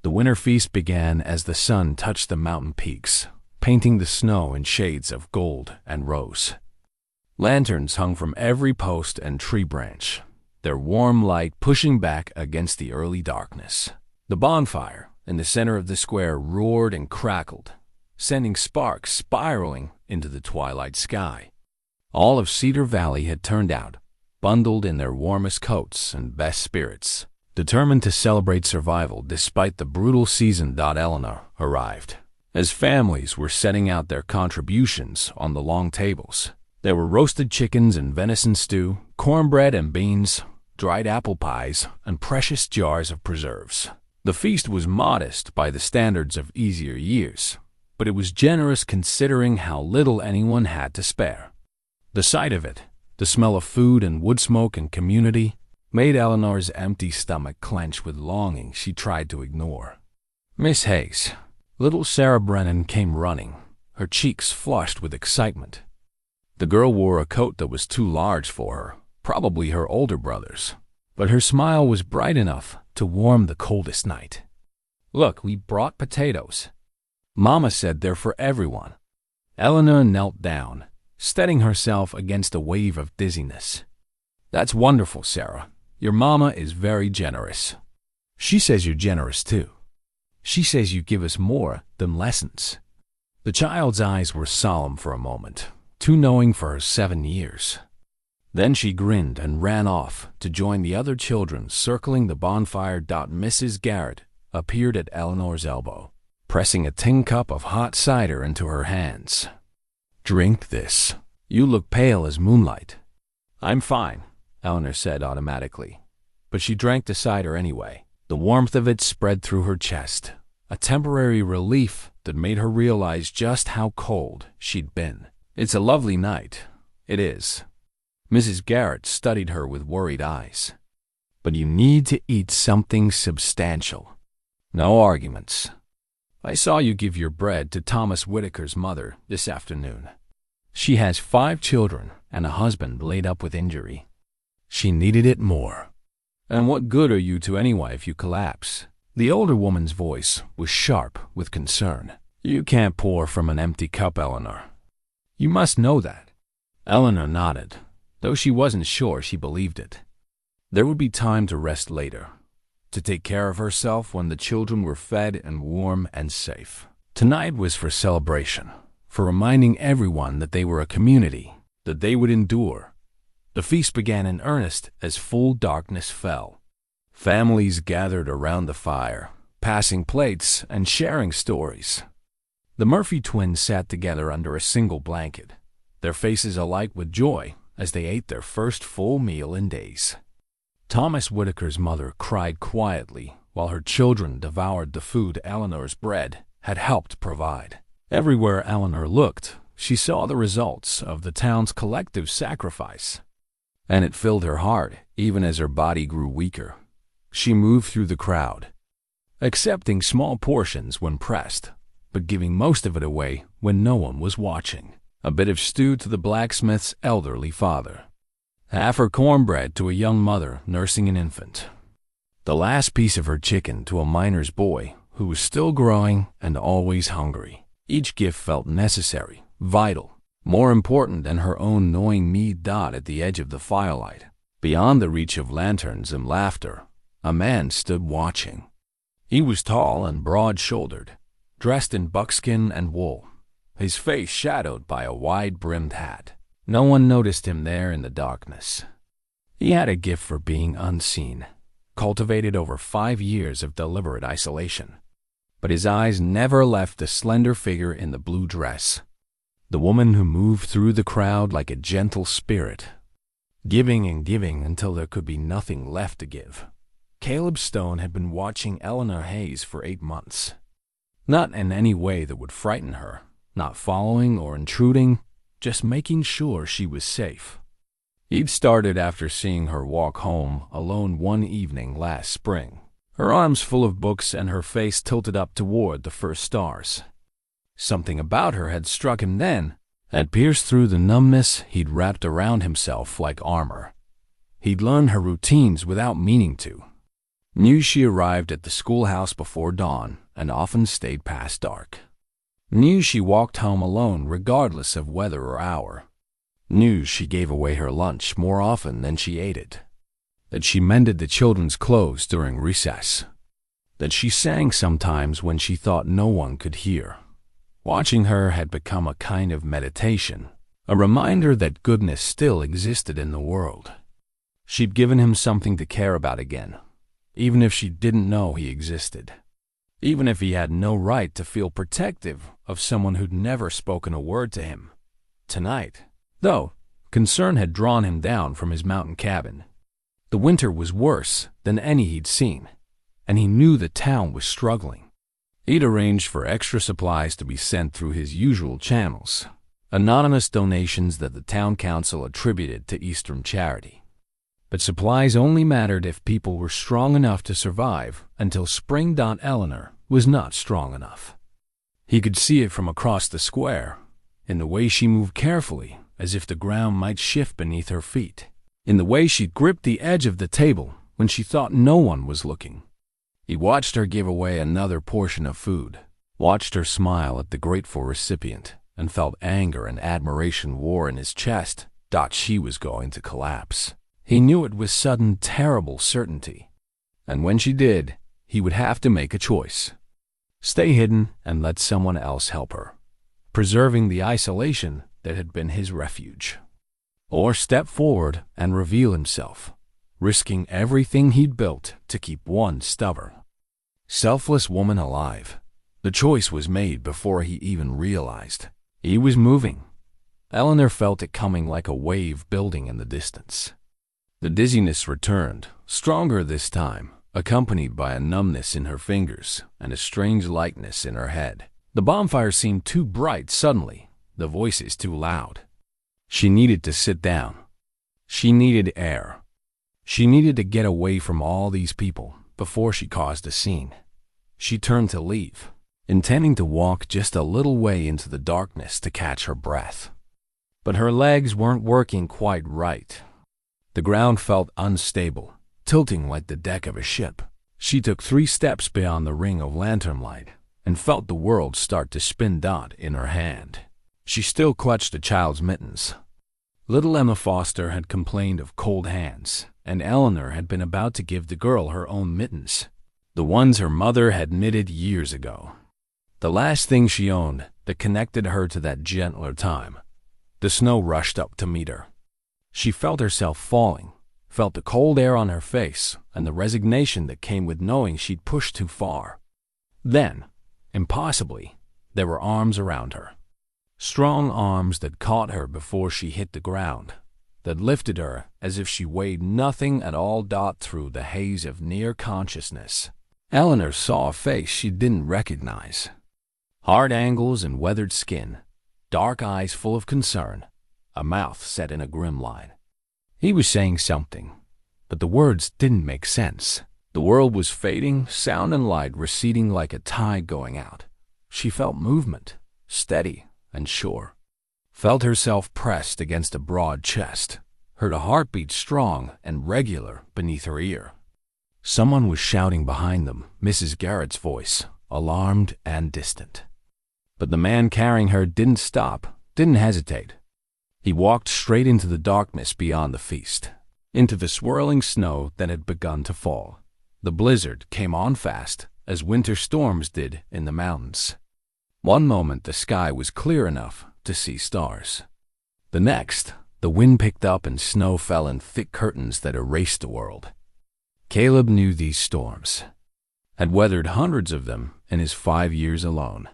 The winter feast began as the sun touched the mountain peaks, painting the snow in shades of gold and rose. Lanterns hung from every post and tree branch, their warm light pushing back against the early darkness. The bonfire in the center of the square roared and crackled, sending sparks spiraling into the twilight sky. All of Cedar Valley had turned out, bundled in their warmest coats and best spirits, determined to celebrate survival despite the brutal season. Eleanor arrived. As families were setting out their contributions on the long tables, there were roasted chickens and venison stew, cornbread and beans, dried apple pies, and precious jars of preserves. The feast was modest by the standards of easier years, but it was generous considering how little anyone had to spare. The sight of it, the smell of food and wood smoke and community, made Eleanor's empty stomach clench with longing she tried to ignore. Miss Hayes, little Sarah Brennan, came running, her cheeks flushed with excitement. The girl wore a coat that was too large for her, probably her older brother's, but her smile was bright enough to warm the coldest night. "Look, we brought potatoes. Mama said they're for everyone." Eleanor knelt down, steadying herself against a wave of dizziness. "That's wonderful, Sarah. Your mama is very generous. She says you're generous too. She says you give us more than lessons." The child's eyes were solemn for a moment, too knowing for her 7 years. Then she grinned and ran off to join the other children circling the bonfire. Mrs. Garrett appeared at Eleanor's elbow, pressing a tin cup of hot cider into her hands. "Drink this. You look pale as moonlight." "I'm fine," Eleanor said automatically, but she drank the cider anyway. The warmth of it spread through her chest, a temporary relief that made her realize just how cold she'd been. "It's a lovely night." "It is." Mrs. Garrett studied her with worried eyes. "But you need to eat something substantial. No arguments. I saw you give your bread to Thomas Whitaker's mother this afternoon. She has 5 children and a husband laid up with injury. She needed it more. And what good are you to anyone if you collapse?" The older woman's voice was sharp with concern. "You can't pour from an empty cup, Eleanor. You must know that." Eleanor nodded, though she wasn't sure she believed it. There would be time to rest later, to take care of herself when the children were fed and warm and safe. Tonight was for celebration, for reminding everyone that they were a community, that they would endure. The feast began in earnest as full darkness fell. Families gathered around the fire, passing plates and sharing stories. The Murphy twins sat together under a single blanket, their faces alight with joy as they ate their first full meal in days. Thomas Whitaker's mother cried quietly while her children devoured the food Eleanor's bread had helped provide. Everywhere Eleanor looked, she saw the results of the town's collective sacrifice, and it filled her heart even as her body grew weaker. She moved through the crowd, accepting small portions when pressed, but giving most of it away when no one was watching. A bit of stew to the blacksmith's elderly father, half her cornbread to a young mother nursing an infant, the last piece of her chicken to a miner's boy who was still growing and always hungry. Each gift felt necessary, vital, more important than her own gnawing need. At the edge of the firelight, beyond the reach of lanterns and laughter, a man stood watching. He was tall and broad-shouldered, dressed in buckskin and wool, his face shadowed by a wide-brimmed hat. No one noticed him there in the darkness. He had a gift for being unseen, cultivated over 5 years of deliberate isolation. But his eyes never left the slender figure in the blue dress, the woman who moved through the crowd like a gentle spirit, giving and giving until there could be nothing left to give. Caleb Stone had been watching Eleanor Hayes for 8 months. Not in any way that would frighten her, not following or intruding, just making sure she was safe. He'd started after seeing her walk home alone one evening last spring, her arms full of books and her face tilted up toward the first stars. Something about her had struck him then, had pierced through the numbness he'd wrapped around himself like armor. He'd learned her routines without meaning to. Knew she arrived at the schoolhouse before dawn and often stayed past dark. Knew she walked home alone regardless of weather or hour. Knew she gave away her lunch more often than she ate it. That she mended the children's clothes during recess. That she sang sometimes when she thought no one could hear. Watching her had become a kind of meditation, a reminder that goodness still existed in the world. She'd given him something to care about again, even if she didn't know he existed. Even if he had no right to feel protective of someone who'd never spoken a word to him. Tonight, though, concern had drawn him down from his mountain cabin. The winter was worse than any he'd seen, and he knew the town was struggling. He'd arranged for extra supplies to be sent through his usual channels, anonymous donations that the town council attributed to Eastern charity. But supplies only mattered if people were strong enough to survive until spring. Eleanor was not strong enough. He could see it from across the square, in the way she moved carefully, as if the ground might shift beneath her feet, in the way she gripped the edge of the table when she thought no one was looking. He watched her give away another portion of food, watched her smile at the grateful recipient, and felt anger and admiration war in his chest. She was going to collapse. He knew it with sudden, terrible certainty. And when she did, he would have to make a choice. Stay hidden and let someone else help her, preserving the isolation that had been his refuge. Or step forward and reveal himself, risking everything he'd built to keep one stubborn, selfless woman alive. The choice was made before he even realized. He was moving. Eleanor felt it coming like a wave building in the distance. The dizziness returned, stronger this time, accompanied by a numbness in her fingers and a strange lightness in her head. The bonfire seemed too bright suddenly, the voices too loud. She needed to sit down. She needed air. She needed to get away from all these people before she caused a scene. She turned to leave, intending to walk just a little way into the darkness to catch her breath. But her legs weren't working quite right. The ground felt unstable, tilting like the deck of a ship. She took 3 steps beyond the ring of lantern light and felt the world start to spin. In her hand, she still clutched the child's mittens. Little Emma Foster had complained of cold hands, and Eleanor had been about to give the girl her own mittens, the ones her mother had knitted years ago. The last thing she owned that connected her to that gentler time. The snow rushed up to meet her. She felt herself falling, felt the cold air on her face and the resignation that came with knowing she'd pushed too far. Then, impossibly, there were arms around her. Strong arms that caught her before she hit the ground, that lifted her as if she weighed nothing at all. Through the haze of near consciousness, Eleanor saw a face she didn't recognize. Hard angles and weathered skin, dark eyes full of concern, a mouth set in a grim line. He was saying something, but the words didn't make sense. The world was fading, sound and light receding like a tide going out. She felt movement, steady and sure. Felt herself pressed against a broad chest, heard a heartbeat strong and regular beneath her ear. Someone was shouting behind them, Mrs. Garrett's voice, alarmed and distant. But the man carrying her didn't stop, didn't hesitate. He walked straight into the darkness beyond the feast, into the swirling snow that had begun to fall. The blizzard came on fast, as winter storms did in the mountains. One moment the sky was clear enough to see stars. The next, the wind picked up and snow fell in thick curtains that erased the world. Caleb knew these storms, had weathered hundreds of them in his 5 years alone.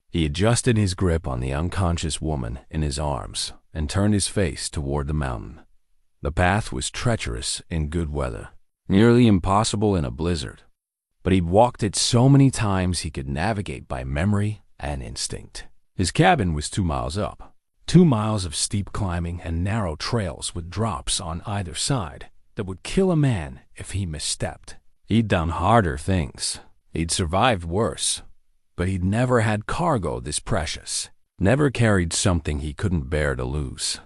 He adjusted his grip on the unconscious woman in his arms and turned his face toward the mountain. The path was treacherous in good weather, nearly impossible in a blizzard, but he'd walked it so many times he could navigate by memory and instinct. His cabin was 2 miles up, 2 miles of steep climbing and narrow trails with drops on either side that would kill a man if he misstepped. He'd done harder things. He'd survived worse, but he'd never had cargo this precious, never carried something he couldn't bear to lose.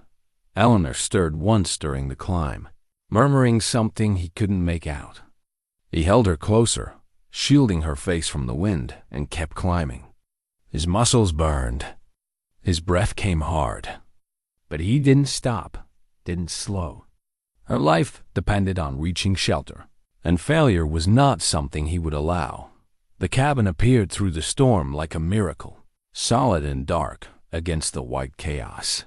Eleanor stirred once during the climb, murmuring something he couldn't make out. He held her closer, shielding her face from the wind, and kept climbing. His muscles burned. His breath came hard. But he didn't stop, didn't slow. Her life depended on reaching shelter, and failure was not something he would allow. The cabin appeared through the storm like a miracle, solid and dark against the white chaos.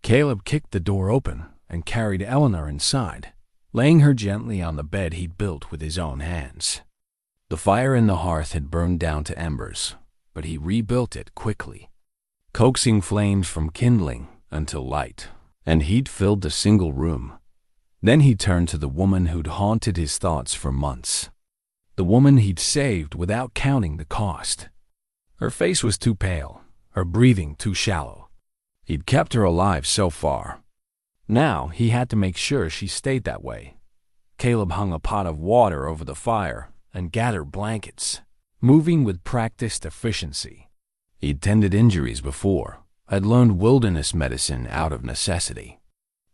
Caleb kicked the door open and carried Eleanor inside, laying her gently on the bed he'd built with his own hands. The fire in the hearth had burned down to embers, but he rebuilt it quickly, coaxing flames from kindling until light and heat filled the single room. Then he turned to the woman who'd haunted his thoughts for months, the woman he'd saved without counting the cost. Her face was too pale, her breathing too shallow. He'd kept her alive so far. Now he had to make sure she stayed that way. Caleb hung a pot of water over the fire and gathered blankets, moving with practiced efficiency. He'd tended injuries before, had learned wilderness medicine out of necessity.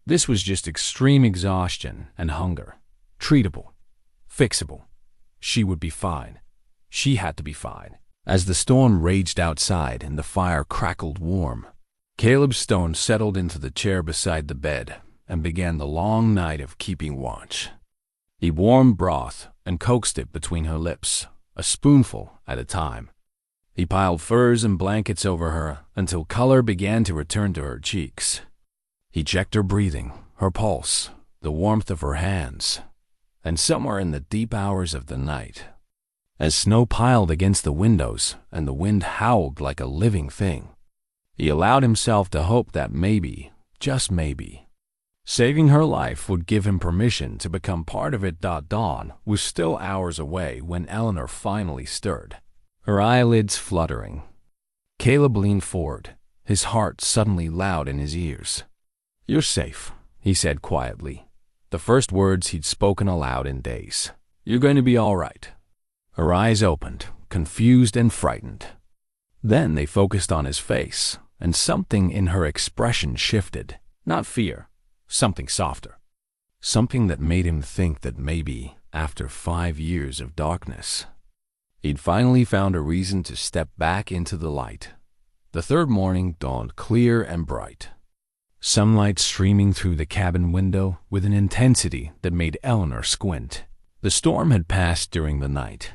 This was just extreme exhaustion and hunger. Treatable. Fixable. She would be fine. She had to be fine. As the storm raged outside and the fire crackled warm, Caleb Stone settled into the chair beside the bed and began the long night of keeping watch. He warmed broth and coaxed it between her lips, a spoonful at a time. He piled furs and blankets over her until color began to return to her cheeks. He checked her breathing, her pulse, the warmth of her hands, and somewhere in the deep hours of the night, as snow piled against the windows and the wind howled like a living thing, he allowed himself to hope that maybe, just maybe, saving her life would give him permission to become part of it. Dawn was still hours away when Eleanor finally stirred, her eyelids fluttering. Caleb leaned forward, his heart suddenly loud in his ears. "You're safe," he said quietly, the first words he'd spoken aloud in days. "You're going to be all right." Her eyes opened, confused and frightened. Then they focused on his face, and something in her expression shifted. Not fear, something softer. Something that made him think that maybe, after 5 years of darkness, he'd finally found a reason to step back into the light. The third morning dawned clear and bright, sunlight streaming through the cabin window with an intensity that made Eleanor squint. The storm had passed during the night,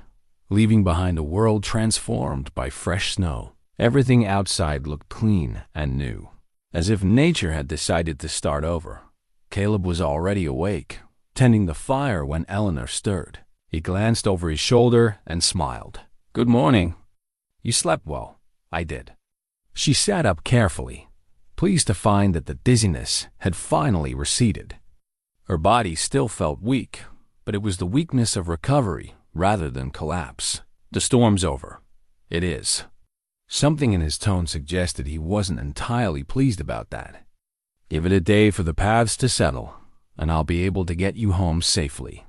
leaving behind a world transformed by fresh snow. Everything outside looked clean and new, as if nature had decided to start over. Caleb was already awake, tending the fire when Eleanor stirred. He glanced over his shoulder and smiled. "Good morning. You slept well." "I did." She sat up carefully, pleased to find that the dizziness had finally receded. Her body still felt weak, but it was the weakness of recovery rather than collapse. "The storm's over." "It is." Something in his tone suggested he wasn't entirely pleased about that. "Give it a day for the paths to settle, and I'll be able to get you home safely."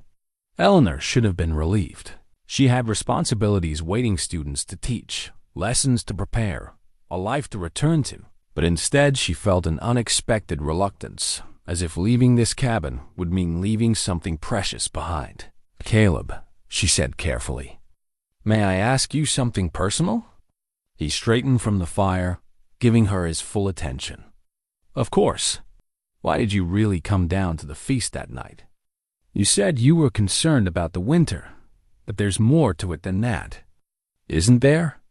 Eleanor should have been relieved. She had responsibilities waiting students to teach, lessons to prepare, a life to return to. But instead she felt an unexpected reluctance, as if leaving this cabin would mean leaving something precious behind. "Caleb," she said carefully, "may I ask you something personal?" He straightened from the fire, giving her his full attention. "Of course. Why did you really come down to the feast that night? You said you were concerned about the winter, but there's more to it than that. Isn't there?"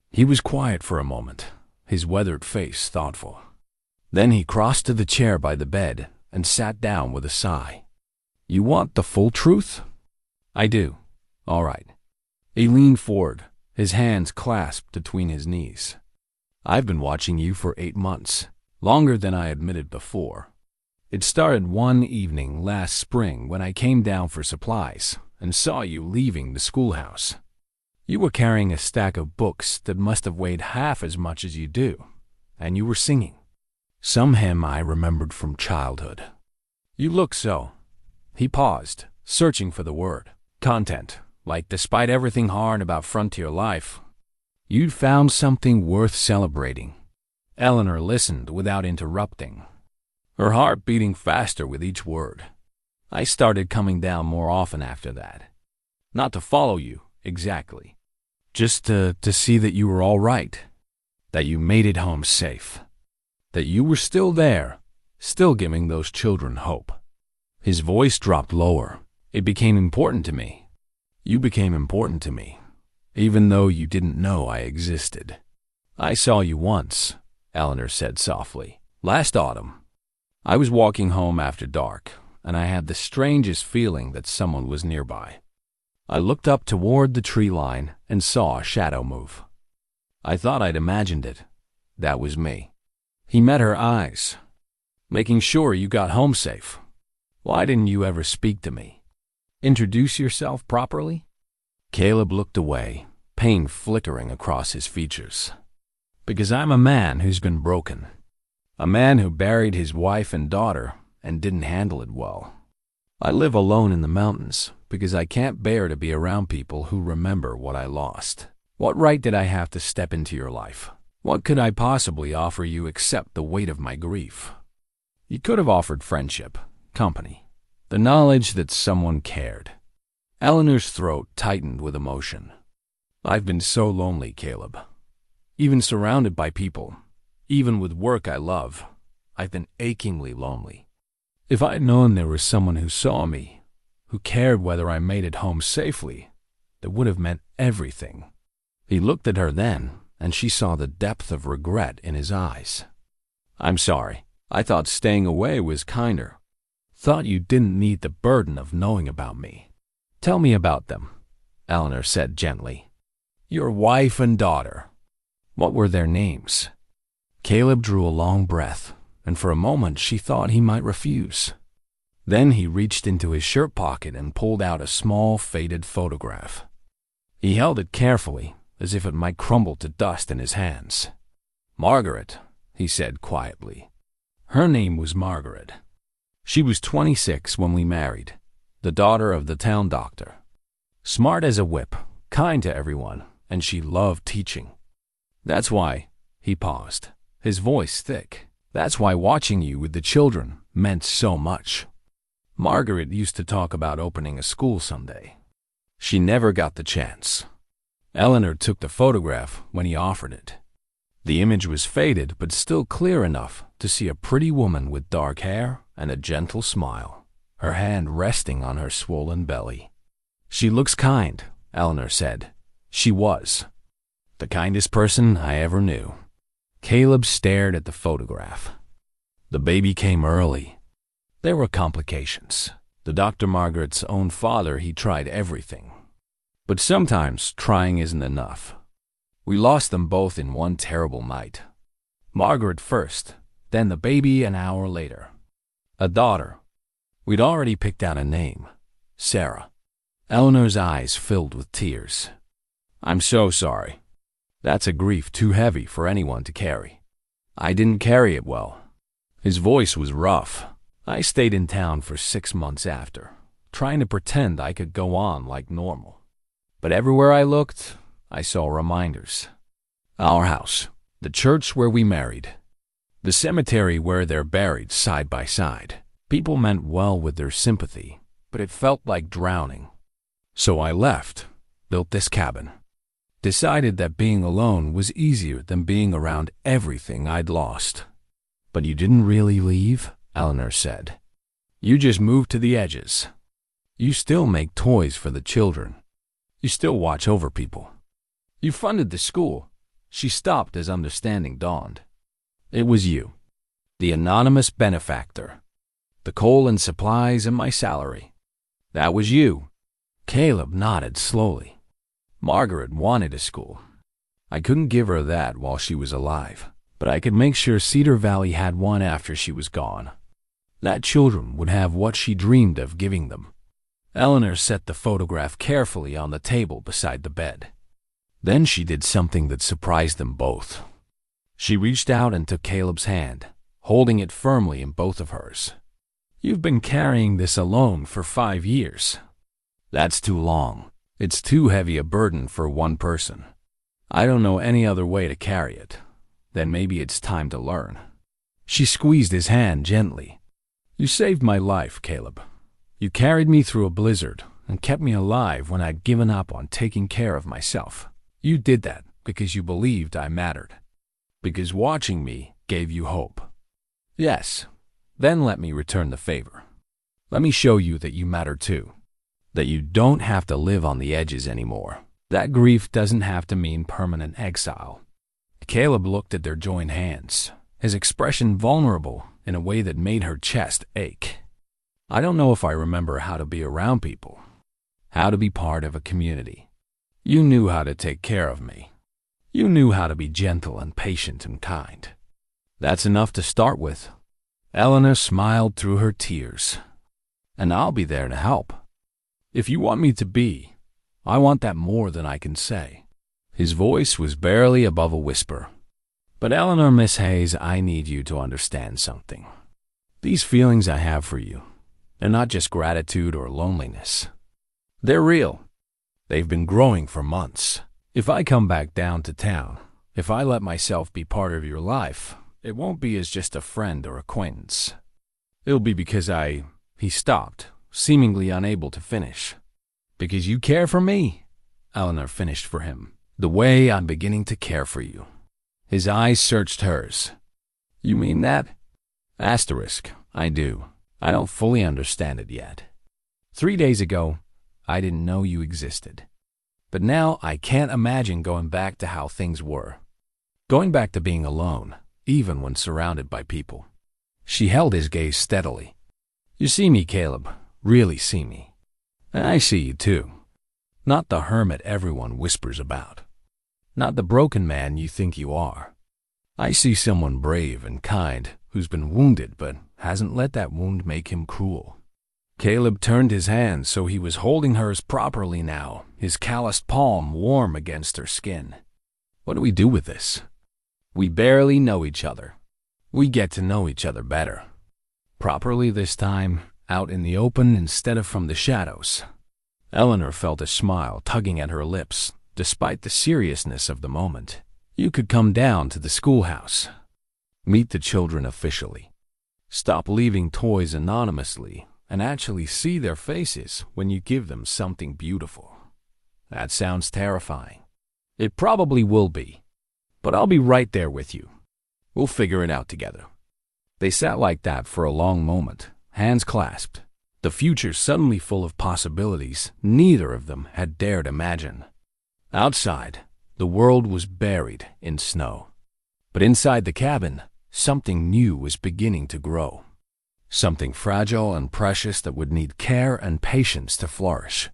He was quiet for a moment, his weathered face thoughtful. Then he crossed to the chair by the bed and sat down with a sigh. "You want the full truth?" "I do." "All right." He leaned forward, his hands clasped between his knees. "I've been watching you for 8 months, longer than I admitted before. It started one evening last spring when I came down for supplies and saw you leaving the schoolhouse. You were carrying a stack of books that must have weighed half as much as you do, and you were singing some hymn I remembered from childhood. You looked so." He paused, searching for the word. "Content, like despite everything hard about frontier life, you'd found something worth celebrating." Eleanor listened without interrupting, her heart beating faster with each word. "I started coming down more often after that. Not to follow you, exactly. Just to see that you were all right, that you made it home safe, that you were still there, still giving those children hope. His voice dropped lower. It became important to me. You became important to me, even though you didn't know I existed. I saw you once, Eleanor said softly. Last autumn. I was walking home after dark, and I had the strangest feeling that someone was nearby. I looked up toward the tree line and saw a shadow move. I thought I'd imagined it. That was me. He met her eyes. Making sure you got home safe. Why didn't you ever speak to me? Introduce yourself properly? Caleb looked away, pain flickering across his features. Because I'm a man who's been broken. A man who buried his wife and daughter and didn't handle it well. I live alone in the mountains because I can't bear to be around people who remember what I lost. What right did I have to step into your life? What could I possibly offer you except the weight of my grief? You could have offered friendship, company, the knowledge that someone cared. Eleanor's throat tightened with emotion. I've been so lonely, Caleb. Even surrounded by people, even with work I love, I've been achingly lonely. If I'd known there was someone who saw me, who cared whether I made it home safely, that would have meant everything. He looked at her then, and she saw the depth of regret in his eyes. I'm sorry. I thought staying away was kinder. Thought you didn't need the burden of knowing about me. Tell me about them, Eleanor said gently. Your wife and daughter. What were their names? Caleb drew a long breath, and for a moment she thought he might refuse. Then he reached into his shirt pocket and pulled out a small, faded photograph. He held it carefully, as if it might crumble to dust in his hands. Margaret, he said quietly. Her name was Margaret. She was 26 when we married, the daughter of the town doctor. Smart as a whip, kind to everyone, and she loved teaching. That's why, he paused, his voice thick. That's why watching you with the children meant so much. Margaret used to talk about opening a school someday. She never got the chance. Eleanor took the photograph when he offered it. The image was faded but still clear enough to see a pretty woman with dark hair and a gentle smile, her hand resting on her swollen belly. She looks kind, Eleanor said. She was. The kindest person I ever knew. Caleb stared at the photograph. The baby came early. There were complications. The Dr. Margaret's own father, he tried everything. But sometimes trying isn't enough. We lost them both in one terrible night. Margaret first, then the baby an hour later. A daughter. We'd already picked out a name. Sarah. Eleanor's eyes filled with tears. I'm so sorry. That's a grief too heavy for anyone to carry. I didn't carry it well. His voice was rough. I stayed in town for 6 months after, trying to pretend I could go on like normal. But everywhere I looked, I saw reminders. Our house, the church where we married, the cemetery where they're buried side by side. People meant well with their sympathy, but it felt like drowning. So I left, built this cabin. Decided that being alone was easier than being around everything I'd lost. But you didn't really leave, Eleanor said. You just moved to the edges. You still make toys for the children. You still watch over people. You funded the school. She stopped as understanding dawned. It was you, the anonymous benefactor. The coal and supplies and my salary. That was you. Caleb nodded slowly. Margaret wanted a school. I couldn't give her that while she was alive, but I could make sure Cedar Valley had one after she was gone. That children would have what she dreamed of giving them. Eleanor set the photograph carefully on the table beside the bed. Then she did something that surprised them both. She reached out and took Caleb's hand, holding it firmly in both of hers. You've been carrying this alone for 5 years. That's too long. It's too heavy a burden for one person. I don't know any other way to carry it. Then maybe it's time to learn. She squeezed his hand gently. You saved my life, Caleb. You carried me through a blizzard, and kept me alive when I'd given up on taking care of myself. You did that because you believed I mattered. Because watching me gave you hope. Yes, then let me return the favor. Let me show you that you matter too. That you don't have to live on the edges anymore. That grief doesn't have to mean permanent exile. Caleb looked at their joined hands, his expression vulnerable in a way that made her chest ache. I don't know if I remember how to be around people, how to be part of a community. You knew how to take care of me. You knew how to be gentle and patient and kind. That's enough to start with. Eleanor smiled through her tears. And I'll be there to help. If you want me to be, I want that more than I can say. His voice was barely above a whisper. But Eleanor, Miss Hayes, I need you to understand something. These feelings I have for you, they're not just gratitude or loneliness. They're real. They've been growing for months. If I come back down to town, if I let myself be part of your life, it won't be as just a friend or acquaintance. It'll be because He stopped, seemingly unable to finish. Because you care for me, Eleanor finished for him, the way I'm beginning to care for you. His eyes searched hers. You mean that? Asterisk, I do. I don't fully understand it yet. 3 days ago, I didn't know you existed. But now I can't imagine going back to how things were. Going back to being alone, even when surrounded by people. She held his gaze steadily. You see me, Caleb, really see me. And I see you too. Not the hermit everyone whispers about. Not the broken man you think you are. I see someone brave and kind who's been wounded but hasn't let that wound make him cruel. Caleb turned his hand so he was holding hers properly now, his calloused palm warm against her skin. What do we do with this? We barely know each other. We get to know each other better. Properly this time, out in the open instead of from the shadows. Eleanor felt a smile tugging at her lips, despite the seriousness of the moment. You could come down to the schoolhouse. Meet the children officially. Stop leaving toys anonymously and actually see their faces when you give them something beautiful. That sounds terrifying. It probably will be. But I'll be right there with you. We'll figure it out together. They sat like that for a long moment, hands clasped, the future suddenly full of possibilities neither of them had dared imagine. Outside, the world was buried in snow. But inside the cabin, something new was beginning to grow. Something fragile and precious that would need care and patience to flourish.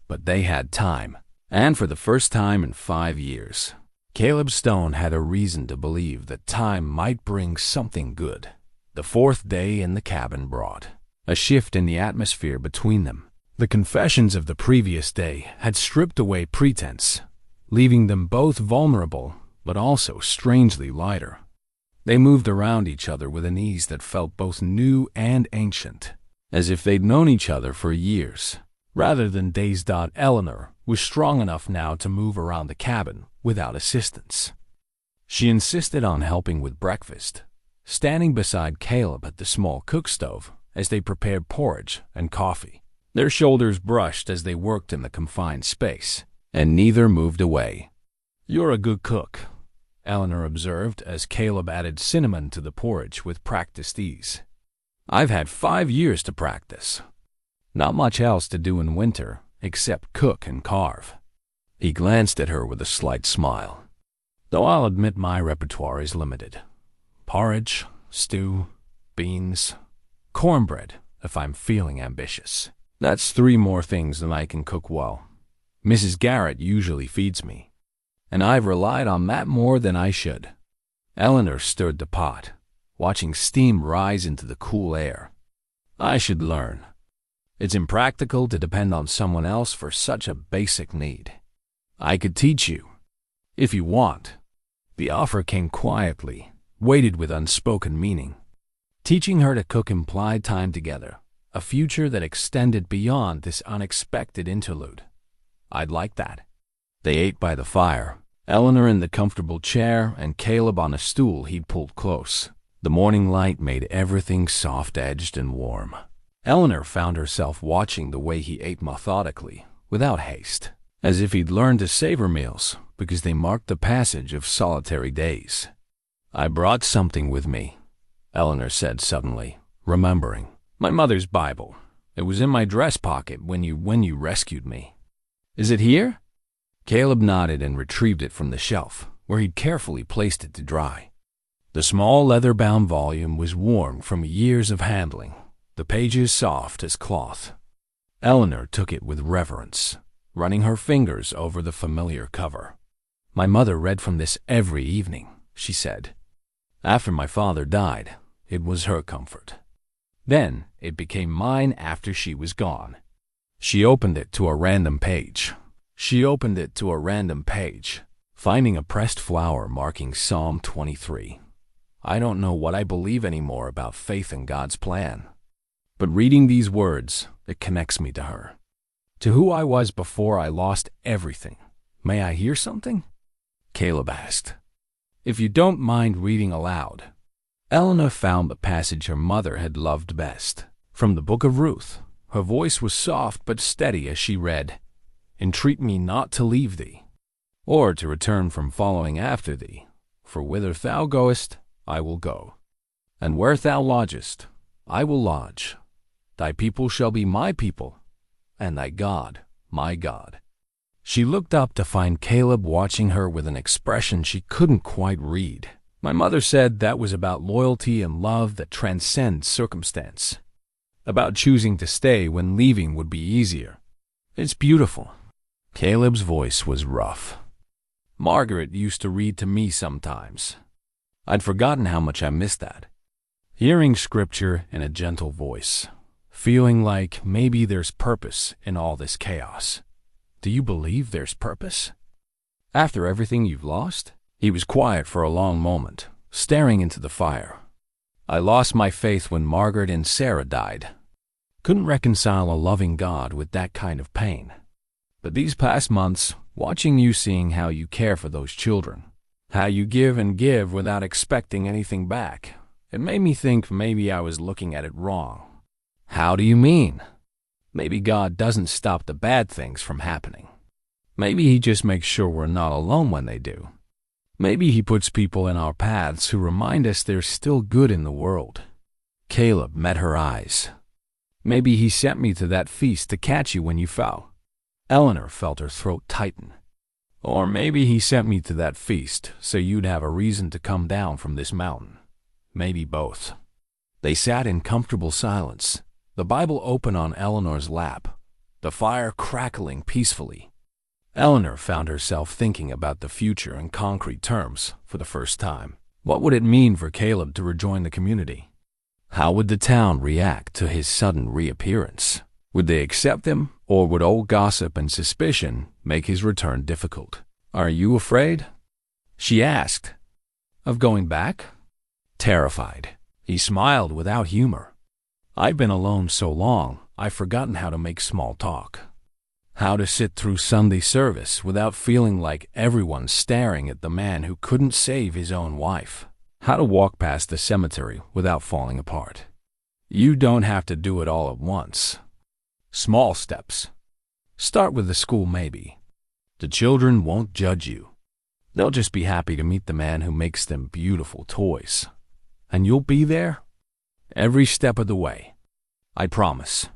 But they had time, and for the first time in 5 years, Caleb Stone had a reason to believe that time might bring something good. The 4th day in the cabin brought a shift in the atmosphere between them. The confessions of the previous day had stripped away pretense, leaving them both vulnerable, but also strangely lighter. They moved around each other with an ease that felt both new and ancient, as if they'd known each other for years. Rather than days. Eleanor was strong enough now to move around the cabin without assistance. She insisted on helping with breakfast, standing beside Caleb at the small cook stove as they prepared porridge and coffee. Their shoulders brushed as they worked in the confined space, and neither moved away. You're a good cook, Eleanor observed as Caleb added cinnamon to the porridge with practiced ease. I've had 5 years to practice. Not much else to do in winter except cook and carve. He glanced at her with a slight smile. Though I'll admit my repertoire is limited. Porridge, stew, beans, cornbread if I'm feeling ambitious. That's 3 more things than I can cook well. Mrs. Garrett usually feeds me, and I've relied on that more than I should. Eleanor stirred the pot, watching steam rise into the cool air. I should learn. It's impractical to depend on someone else for such a basic need. I could teach you, if you want. The offer came quietly, weighted with unspoken meaning. Teaching her to cook implied time together, a future that extended beyond this unexpected interlude. I'd like that. They ate by the fire, Eleanor in the comfortable chair and Caleb on a stool he'd pulled close. The morning light made everything soft-edged and warm. Eleanor found herself watching the way he ate methodically, without haste, as if he'd learned to savor meals because they marked the passage of solitary days. "I brought something with me," Eleanor said suddenly, remembering. "My mother's Bible. It was in my dress pocket when you rescued me." "Is it here?" Caleb nodded and retrieved it from the shelf, where he'd carefully placed it to dry. The small leather-bound volume was worn from years of handling, the pages soft as cloth. Eleanor took it with reverence, running her fingers over the familiar cover. "My mother read from this every evening," she said. "After my father died, it was her comfort. Then it became mine after she was gone." She opened it to a random page, finding a pressed flower marking Psalm 23. "I don't know what I believe anymore about faith in God's plan. But reading these words, it connects me to her, to who I was before I lost everything. May I hear something?" Caleb asked. "If you don't mind reading aloud." Eleanor found the passage her mother had loved best, from the book of Ruth. Her voice was soft but steady as she read, "Entreat me not to leave thee, or to return from following after thee. For whither thou goest, I will go, and where thou lodgest, I will lodge. Thy people shall be my people, and thy God, my God." She looked up to find Caleb watching her with an expression she couldn't quite read. "My mother said that was about loyalty and love that transcends circumstance, about choosing to stay when leaving would be easier. It's beautiful." Caleb's voice was rough. "Margaret used to read to me sometimes. I'd forgotten how much I missed that. Hearing scripture in a gentle voice, feeling like maybe there's purpose in all this chaos." "Do you believe there's purpose? After everything you've lost?" He was quiet for a long moment, staring into the fire. "I lost my faith when Margaret and Sarah died. Couldn't reconcile a loving God with that kind of pain. But these past months, watching you, seeing how you care for those children, how you give and give without expecting anything back, it made me think maybe I was looking at it wrong." "How do you mean?" "Maybe God doesn't stop the bad things from happening. Maybe he just makes sure we're not alone when they do. Maybe he puts people in our paths who remind us there's still good in the world." Caleb met her eyes. "Maybe he sent me to that feast to catch you when you fell." Eleanor felt her throat tighten. "Or maybe he sent me to that feast so you'd have a reason to come down from this mountain. Maybe both." They sat in comfortable silence, the Bible open on Eleanor's lap, the fire crackling peacefully. Eleanor found herself thinking about the future in concrete terms for the first time. What would it mean for Caleb to rejoin the community? How would the town react to his sudden reappearance? Would they accept him, or would old gossip and suspicion make his return difficult? "Are you afraid?" she asked. "Of going back?" Terrified. He smiled without humor. "I've been alone so long, I've forgotten how to make small talk. How to sit through Sunday service without feeling like everyone's staring at the man who couldn't save his own wife. How to walk past the cemetery without falling apart. You don't have to do it all at once. Small steps. Start with the school maybe. The children won't judge you. They'll just be happy to meet the man who makes them beautiful toys. And you'll be there every step of the way. I promise."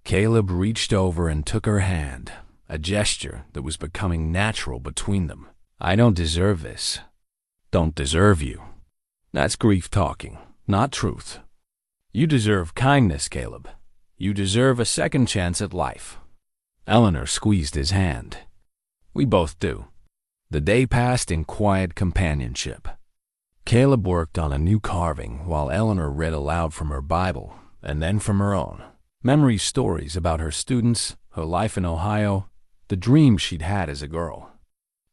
Caleb reached over and took her hand, a gesture that was becoming natural between them. "I don't deserve this." "Don't deserve you. That's grief talking, not truth. You deserve kindness, Caleb. You deserve a second chance at life." Eleanor squeezed his hand. "We both do." The day passed in quiet companionship. Caleb worked on a new carving while Eleanor read aloud from her Bible and then from her own. Memory stories about her students, her life in Ohio, the dreams she'd had as a girl.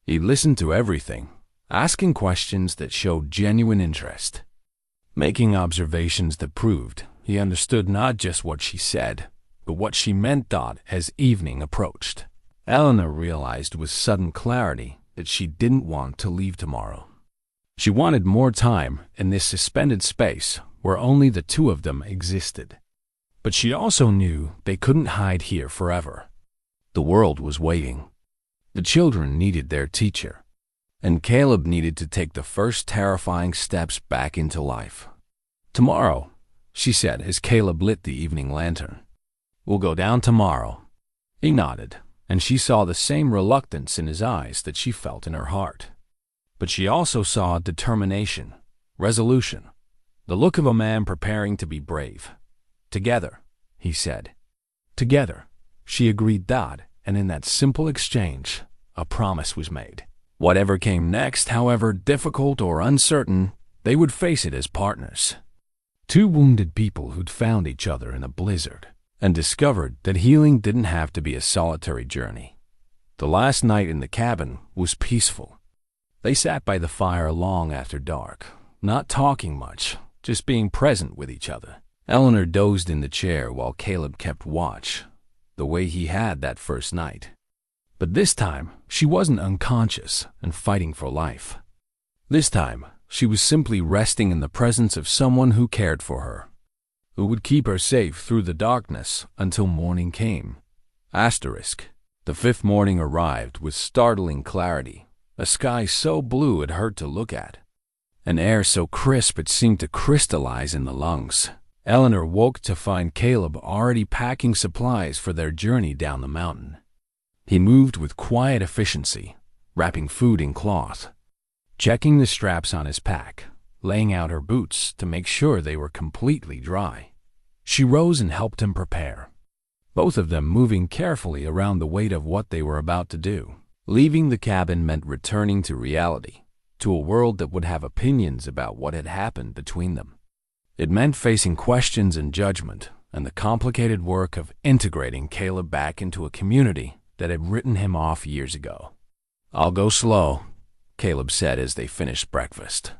He listened to everything, asking questions that showed genuine interest, making observations that proved he understood not just what she said, but what she meant as evening approached. Eleanor realized with sudden clarity that she didn't want to leave tomorrow. She wanted more time in this suspended space where only the two of them existed. But she also knew they couldn't hide here forever. The world was waiting. The children needed their teacher. And Caleb needed to take the first terrifying steps back into life. "Tomorrow," she said as Caleb lit the evening lantern. "We'll go down tomorrow." He nodded, and she saw the same reluctance in his eyes that she felt in her heart. But she also saw determination, resolution, the look of a man preparing to be brave. "Together," he said. "Together," she agreed that, and in that simple exchange, a promise was made. Whatever came next, however difficult or uncertain, they would face it as partners. Two wounded people who'd found each other in a blizzard and discovered that healing didn't have to be a solitary journey. The last night in the cabin was peaceful. They sat by the fire long after dark, not talking much, just being present with each other. Eleanor dozed in the chair while Caleb kept watch, the way he had that first night. But this time, she wasn't unconscious and fighting for life. This time, she was simply resting in the presence of someone who cared for her, who would keep her safe through the darkness until morning came. The fifth morning arrived with startling clarity, a sky so blue it hurt to look at, an air so crisp it seemed to crystallize in the lungs. Eleanor woke to find Caleb already packing supplies for their journey down the mountain. He moved with quiet efficiency, wrapping food in cloth, checking the straps on his pack, laying out her boots to make sure they were completely dry. She rose and helped him prepare, both of them moving carefully around the weight of what they were about to do. Leaving the cabin meant returning to reality, to a world that would have opinions about what had happened between them. It meant facing questions and judgment, and the complicated work of integrating Caleb back into a community that had written him off years ago. "I'll go slow," Caleb said as they finished breakfast.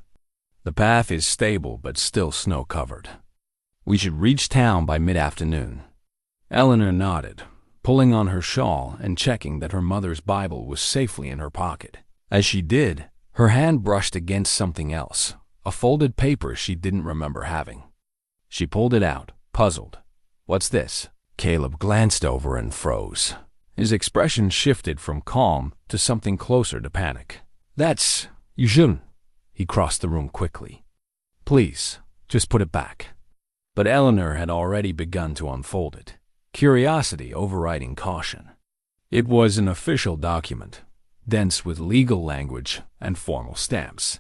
"The path is stable but still snow-covered. We should reach town by mid-afternoon." Eleanor nodded, pulling on her shawl and checking that her mother's Bible was safely in her pocket. As she did, her hand brushed against something else, a folded paper she didn't remember having. She pulled it out, puzzled. "What's this?" Caleb glanced over and froze. His expression shifted from calm to something closer to panic. You shouldn't." He crossed the room quickly. "Please, just put it back." But Eleanor had already begun to unfold it, curiosity overriding caution. It was an official document, dense with legal language and formal stamps.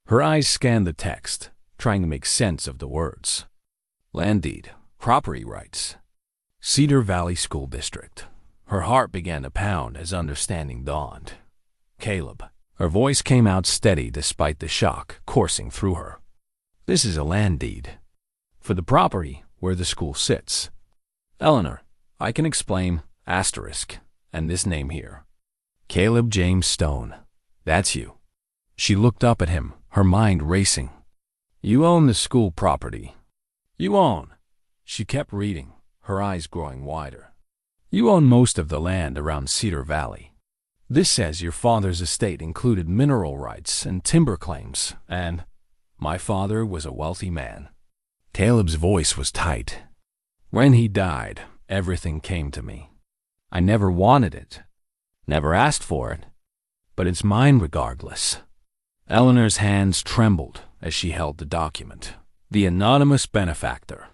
Her eyes scanned the text, trying to make sense of the words. Land deed, property rights, Cedar Valley School District. Her heart began to pound as understanding dawned. "Caleb." Her voice came out steady despite the shock coursing through her. "This is a land deed for the property where the school sits. Eleanor, I can explain, and this name here. Caleb James Stone. That's you." She looked up at him, her mind racing. "You own the school property. You own." She kept reading, her eyes growing wider. "You own most of the land around Cedar Valley. This says your father's estate included mineral rights and timber claims, and my father was a wealthy man." Caleb's voice was tight. "When he died, everything came to me. I never wanted it, never asked for it, but it's mine regardless." Eleanor's hands trembled as she held the document. "The anonymous benefactor.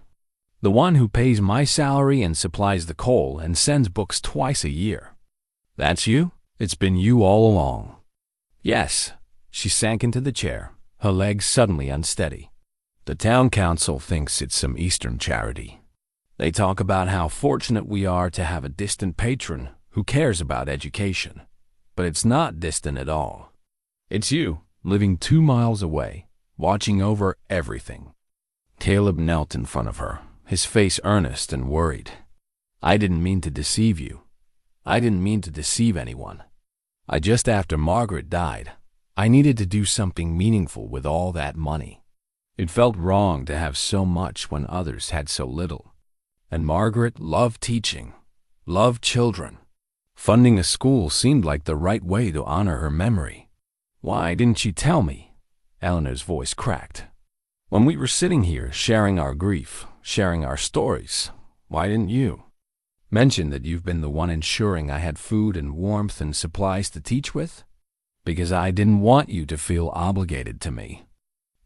The one who pays my salary and supplies the coal and sends books twice a year. That's you? It's been you all along." "Yes." She sank into the chair, her legs suddenly unsteady. "The town council thinks it's some Eastern charity. They talk about how fortunate we are to have a distant patron who cares about education. But it's not distant at all. It's you, living 2 miles away, watching over everything." Caleb knelt in front of her, his face earnest and worried. "I didn't mean to deceive you. I didn't mean to deceive anyone. Just after Margaret died, I needed to do something meaningful with all that money. It felt wrong to have so much when others had so little. And Margaret loved teaching, loved children. Funding a school seemed like the right way to honor her memory. Why didn't she tell me?" Eleanor's voice cracked. "When we were sitting here sharing our grief, sharing our stories, Why didn't you mention that you've been the one ensuring I had food and warmth and supplies to teach with? Because I didn't want you to feel obligated to me.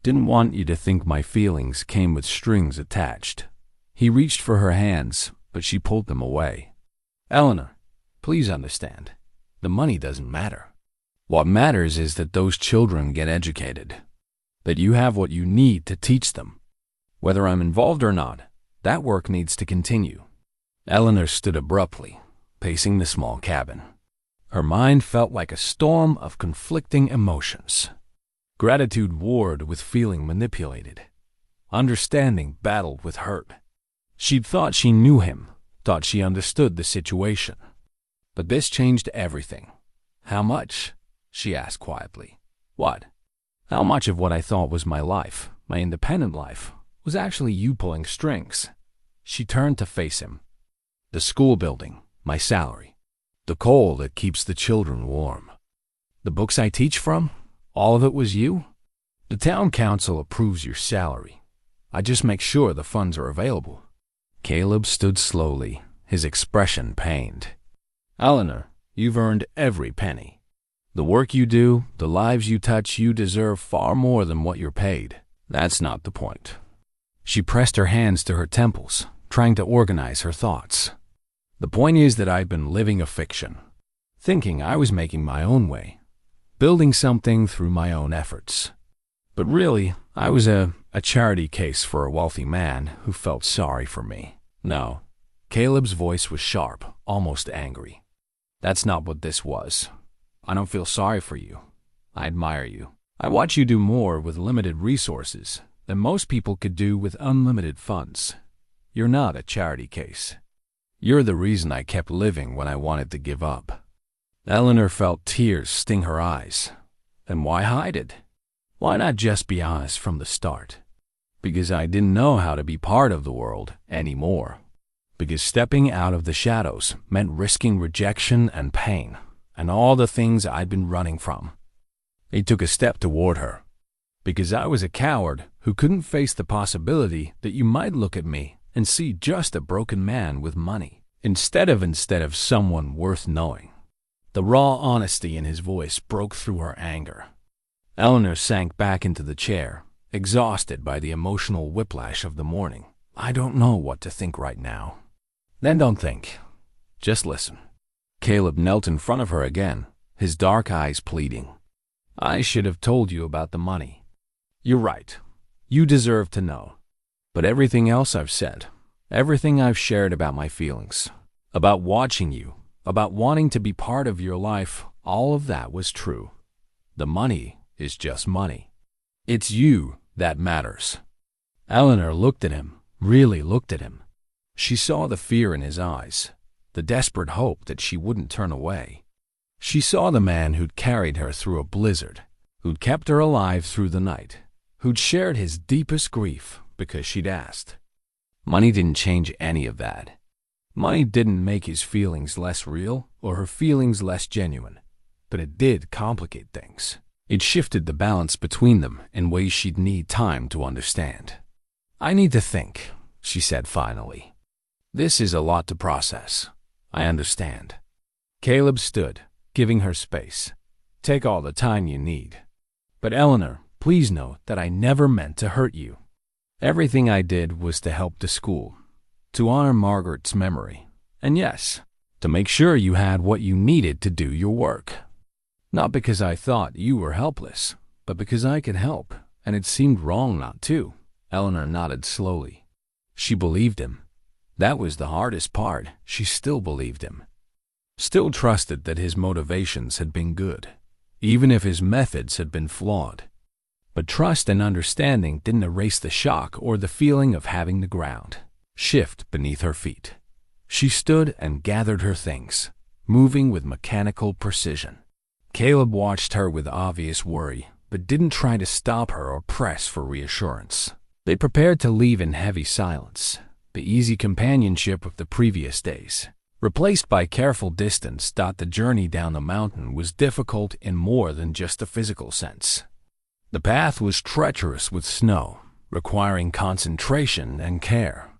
Didn't want you to think my feelings came with strings attached. He reached for her hands, but she pulled them away. Eleanor, please understand. The money doesn't matter. What matters is that those children get educated. That you have what you need to teach them. Whether I'm involved or not, that work needs to continue. Eleanor stood abruptly, pacing the small cabin. Her mind felt like a storm of conflicting emotions. Gratitude warred with feeling manipulated. Understanding battled with hurt. She'd thought she knew him, thought she understood the situation. But this changed everything. How much? She asked quietly. What? How much of what I thought was my life, my independent life, was actually you pulling strings? She turned to face him. The school building, my salary. The coal that keeps the children warm. The books I teach from? All of it was you? The town council approves your salary. I just make sure the funds are available. Caleb stood slowly, his expression pained. Eleanor, you've earned every penny. The work you do, the lives you touch, you deserve far more than what you're paid. That's not the point. She pressed her hands to her temples, trying to organize her thoughts. The point is that I've been living a fiction, thinking I was making my own way, building something through my own efforts. But really, I was a charity case for a wealthy man who felt sorry for me. No, Caleb's voice was sharp, almost angry. That's not what this was. I don't feel sorry for you. I admire you. I watch you do more with limited resources than most people could do with unlimited funds. You're not a charity case. You're the reason I kept living when I wanted to give up. Eleanor felt tears sting her eyes. Then why hide it? Why not just be honest from the start? Because I didn't know how to be part of the world anymore. Because stepping out of the shadows meant risking rejection and pain, and all the things I'd been running from. He took a step toward her. Because I was a coward who couldn't face the possibility that you might look at me and see just a broken man with money, instead of someone worth knowing. The raw honesty in his voice broke through her anger. Eleanor sank back into the chair, exhausted by the emotional whiplash of the morning. I don't know what to think right now. Then don't think. Just listen. Caleb knelt in front of her again, his dark eyes pleading. I should have told you about the money. You're right. You deserve to know. But everything else I've said, everything I've shared about my feelings, about watching you, about wanting to be part of your life, all of that was true. The money is just money. It's you that matters. Eleanor looked at him, really looked at him. She saw the fear in his eyes, the desperate hope that she wouldn't turn away. She saw the man who'd carried her through a blizzard, who'd kept her alive through the night, who'd shared his deepest grief because she'd asked. Money didn't change any of that. Money didn't make his feelings less real or her feelings less genuine, but it did complicate things. It shifted the balance between them in ways she'd need time to understand. I need to think, she said finally. This is a lot to process. I understand. Caleb stood, giving her space. Take all the time you need. But Eleanor, please know that I never meant to hurt you. Everything I did was to help the school, to honor Margaret's memory, and yes, to make sure you had what you needed to do your work. Not because I thought you were helpless, but because I could help, and it seemed wrong not to. Eleanor nodded slowly. She believed him. That was the hardest part. She still believed him. Still trusted that his motivations had been good, even if his methods had been flawed. But trust and understanding didn't erase the shock or the feeling of having the ground shift beneath her feet. She stood and gathered her things, moving with mechanical precision. Caleb watched her with obvious worry, but didn't try to stop her or press for reassurance. They prepared to leave in heavy silence, the easy companionship of the previous days, replaced by careful distance. The journey down the mountain was difficult in more than just a physical sense. The path was treacherous with snow, requiring concentration and care.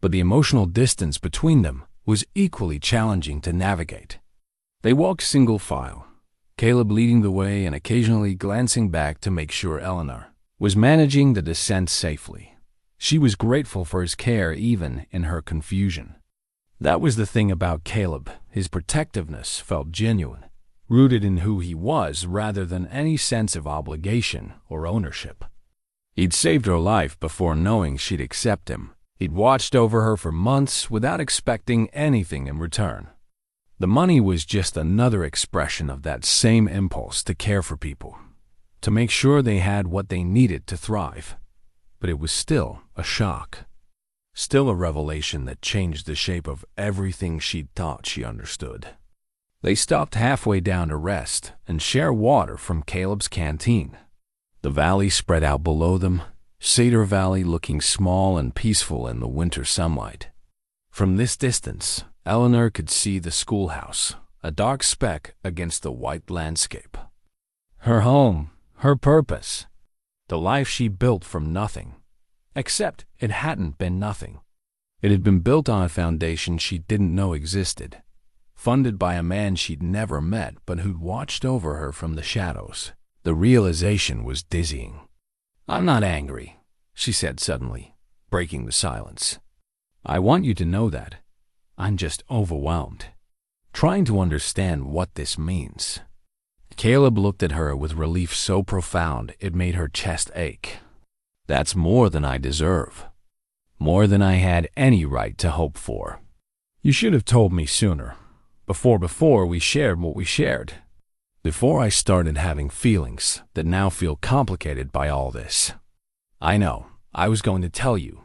but the emotional distance between them was equally challenging to navigate. They walked single file, Caleb leading the way and occasionally glancing back to make sure Eleanor was managing the descent safely. She was grateful for his care even in her confusion. That was the thing about Caleb. His protectiveness felt genuine, rooted in who he was rather than any sense of obligation or ownership. He'd saved her life before knowing she'd accept him. He'd watched over her for months without expecting anything in return. The money was just another expression of that same impulse to care for people, to make sure they had what they needed to thrive. But it was still a shock, still a revelation that changed the shape of everything she'd thought she understood. They stopped halfway down to rest and share water from Caleb's canteen. The valley spread out below them, Cedar Valley looking small and peaceful in the winter sunlight. From this distance, Eleanor could see the schoolhouse, a dark speck against the white landscape. Her home, her purpose, the life she built from nothing. Except it hadn't been nothing. It had been built on a foundation she didn't know existed, funded by a man she'd never met but who'd watched over her from the shadows. The realization was dizzying. "I'm not angry," she said suddenly, breaking the silence. "I want you to know that. I'm just overwhelmed, trying to understand what this means." Caleb looked at her with relief so profound it made her chest ache. "That's more than I deserve. More than I had any right to hope for. You should have told me sooner, before we shared what we shared. Before I started having feelings that now feel complicated by all this. I know, I was going to tell you.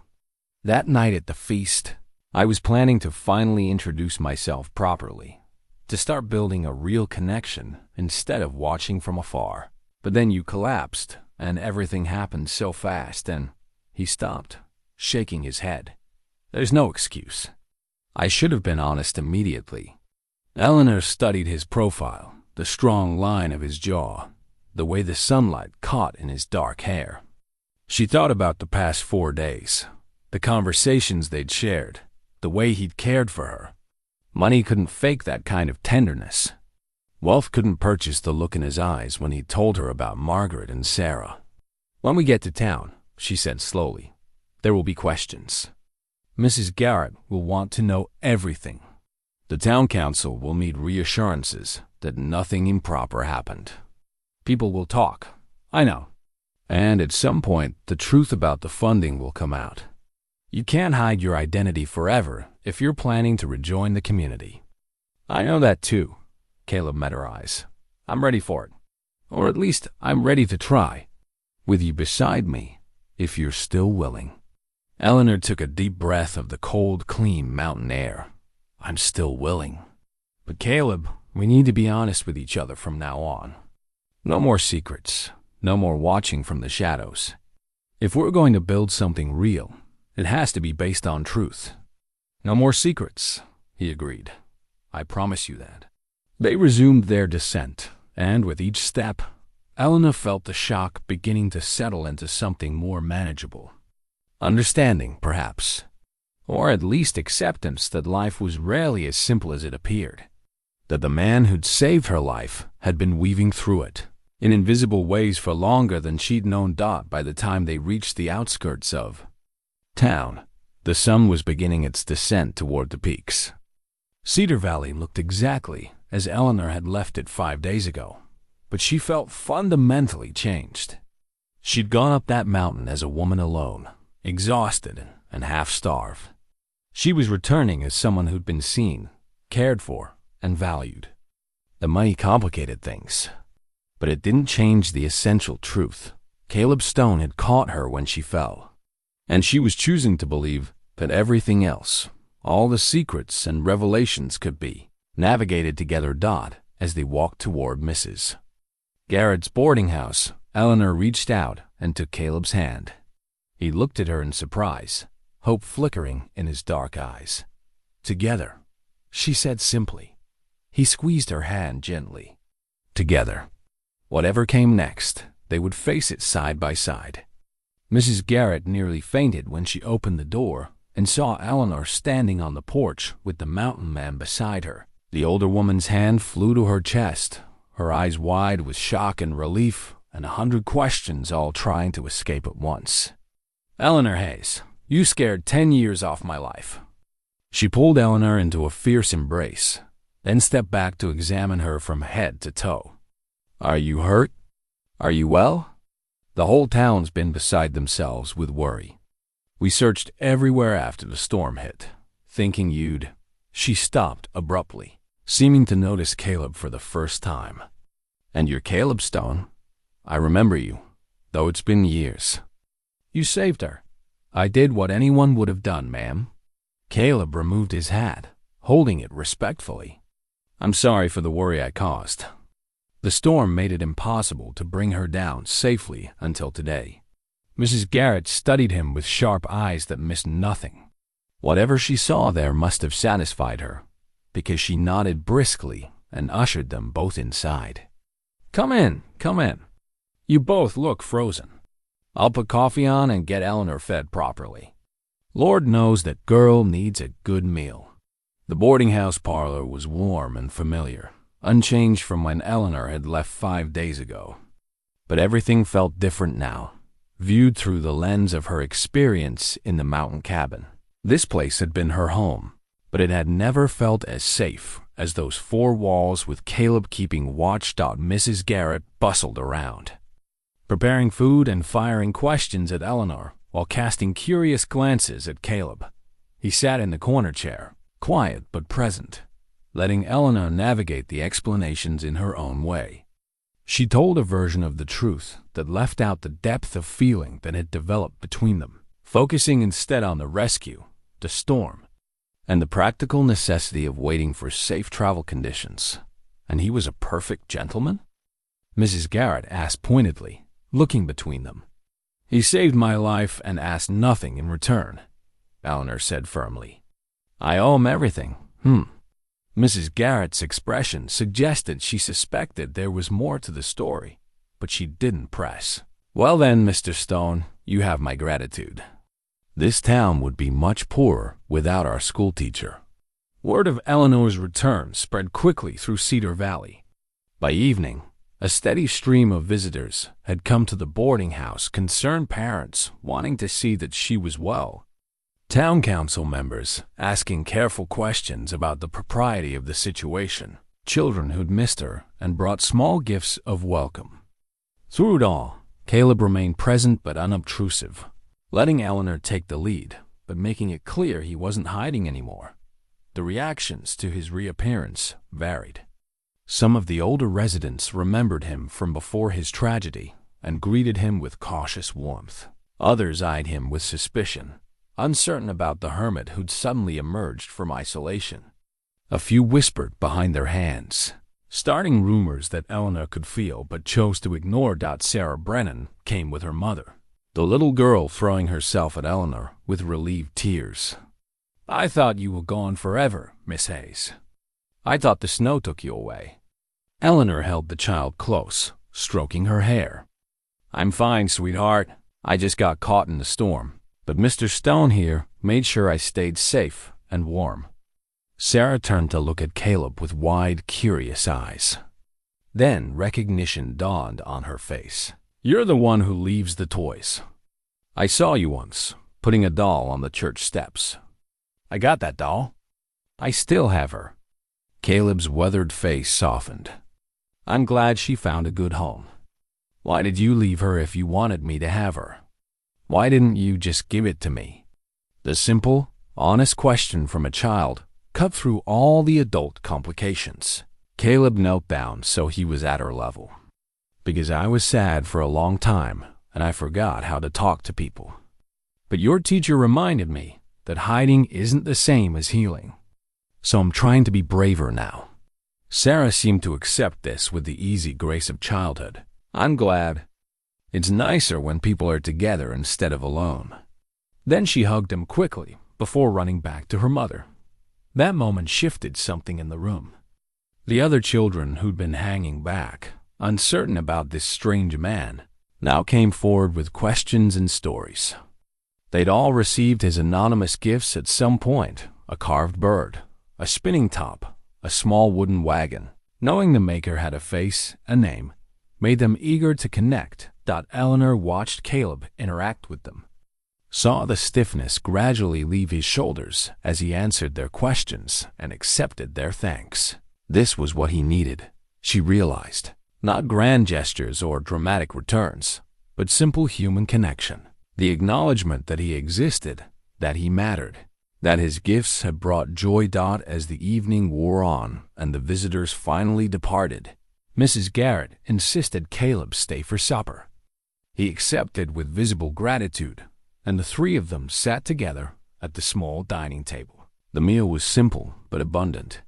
That night at the feast, I was planning to finally introduce myself properly, to start building a real connection instead of watching from afar. But then you collapsed, and everything happened so fast, and..." He stopped, shaking his head. "There's no excuse. I should have been honest immediately." Eleanor studied his profile, the strong line of his jaw, the way the sunlight caught in his dark hair. She thought about the past 4 days, the conversations they'd shared, the way he'd cared for her. Money couldn't fake that kind of tenderness. Wealth couldn't purchase the look in his eyes when he told her about Margaret and Sarah. "When we get to town," she said slowly, "there will be questions. Mrs. Garrett will want to know everything. The town council will need reassurances that nothing improper happened. People will talk, I know. And at some point, the truth about the funding will come out. You can't hide your identity forever if you're planning to rejoin the community." "I know that too." Caleb met her eyes. "I'm ready for it. Or at least I'm ready to try. With you beside me, if you're still willing." Eleanor took a deep breath of the cold, clean mountain air. "I'm still willing. But Caleb, we need to be honest with each other from now on. No more secrets. No more watching from the shadows. If we're going to build something real, it has to be based on truth." "No more secrets," he agreed. "I promise you that." They resumed their descent, and with each step, Eleanor felt the shock beginning to settle into something more manageable. Understanding, perhaps, or at least acceptance that life was rarely as simple as it appeared, that the man who'd saved her life had been weaving through it, in invisible ways for longer than she'd known Dot by the time they reached the outskirts of town. The sun was beginning its descent toward the peaks. Cedar Valley looked exactly as Eleanor had left it 5 days ago, but she felt fundamentally changed. She'd gone up that mountain as a woman alone, exhausted and half-starved. She was returning as someone who'd been seen, cared for, and valued. The money complicated things, but it didn't change the essential truth. Caleb Stone had caught her when she fell, and she was choosing to believe that everything else, all the secrets and revelations could be, navigated together. Dot as they walked toward Mrs. Garrett's boarding house. Eleanor reached out and took Caleb's hand. He looked at her in surprise, hope flickering in his dark eyes. "Together," she said simply. He squeezed her hand gently. Together. Whatever came next, they would face it side by side. Mrs. Garrett nearly fainted when she opened the door, and saw Eleanor standing on the porch with the mountain man beside her. The older woman's hand flew to her chest, her eyes wide with shock and relief, and 100 questions all trying to escape at once. "Eleanor Hayes, you scared 10 years off my life." She pulled Eleanor into a fierce embrace, then stepped back to examine her from head to toe. "Are you hurt? Are you well?" The whole town's been beside themselves with worry. We searched everywhere after the storm hit, thinking you'd... She stopped abruptly, seeming to notice Caleb for the first time. "And you're Caleb Stone. I remember you, though it's been years." "You saved her." "I did what anyone would have done, ma'am." Caleb removed his hat, holding it respectfully. "I'm sorry for the worry I caused. The storm made it impossible to bring her down safely until today." Mrs. Garrett studied him with sharp eyes that missed nothing. Whatever she saw there must have satisfied her, because she nodded briskly and ushered them both inside. Come in. You both look frozen. I'll put coffee on and get Eleanor fed properly. Lord knows that girl needs a good meal." The boarding house parlor was warm and familiar, unchanged from when Eleanor had left 5 days ago. But everything felt different now, viewed through the lens of her experience in the mountain cabin. This place had been her home, but it had never felt as safe as those 4 walls with Caleb keeping watch. Mrs. Garrett bustled around, preparing food and firing questions at Eleanor while casting curious glances at Caleb. He sat in the corner chair, quiet but present, letting Eleanor navigate the explanations in her own way. She told a version of the truth that left out the depth of feeling that had developed between them, focusing instead on the rescue, the storm, and the practical necessity of waiting for safe travel conditions. And he was a perfect gentleman? Mrs. Garrett asked pointedly, looking between them. "He saved my life and asked nothing in return," Eleanor said firmly. "I owe him everything." Mrs. Garrett's expression suggested she suspected there was more to the story, but she didn't press. "Well then, Mr. Stone, you have my gratitude. This town would be much poorer without our schoolteacher." Word of Eleanor's return spread quickly through Cedar Valley. By evening, a steady stream of visitors had come to the boarding house, concerned parents wanting to see that she was well, town council members asking careful questions about the propriety of the situation, children who'd missed her and brought small gifts of welcome. Through it all, Caleb remained present but unobtrusive, letting Eleanor take the lead, but making it clear he wasn't hiding anymore. The reactions to his reappearance varied. Some of the older residents remembered him from before his tragedy and greeted him with cautious warmth. Others eyed him with suspicion, uncertain about the hermit who'd suddenly emerged from isolation. A few whispered behind their hands, starting rumors that Eleanor could feel but chose to ignore. Sarah Brennan came with her mother, the little girl throwing herself at Eleanor with relieved tears. "I thought you were gone forever, Miss Hayes. I thought the snow took you away." Eleanor held the child close, stroking her hair. "I'm fine, sweetheart. I just got caught in the storm. But Mr. Stone here made sure I stayed safe and warm." Sarah turned to look at Caleb with wide, curious eyes. Then recognition dawned on her face. "You're the one who leaves the toys. I saw you once, putting a doll on the church steps." "I got that doll. I still have her." Caleb's weathered face softened. "I'm glad she found a good home. Why did you leave her if you wanted me to have her? Why didn't you just give it to me?" The simple, honest question from a child cut through all the adult complications. Caleb knelt down so he was at her level. "Because I was sad for a long time, and I forgot how to talk to people. But your teacher reminded me that hiding isn't the same as healing. So I'm trying to be braver now." Sarah seemed to accept this with the easy grace of childhood. "I'm glad. It's nicer when people are together instead of alone." Then she hugged him quickly before running back to her mother. That moment shifted something in the room. The other children who'd been hanging back, uncertain about this strange man, now came forward with questions and stories. They'd all received his anonymous gifts at some point: a carved bird, a spinning top, a small wooden wagon. Knowing the maker had a face, a name, made them eager to connect. Eleanor watched Caleb interact with them, saw the stiffness gradually leave his shoulders as he answered their questions and accepted their thanks. This was what he needed, she realized. Not grand gestures or dramatic returns, but simple human connection. The acknowledgement that he existed, that he mattered, that his gifts had brought joy. As the evening wore on and the visitors finally departed, Mrs. Garrett insisted Caleb stay for supper. He accepted with visible gratitude, and the three of them sat together at the small dining table. The meal was simple but abundant,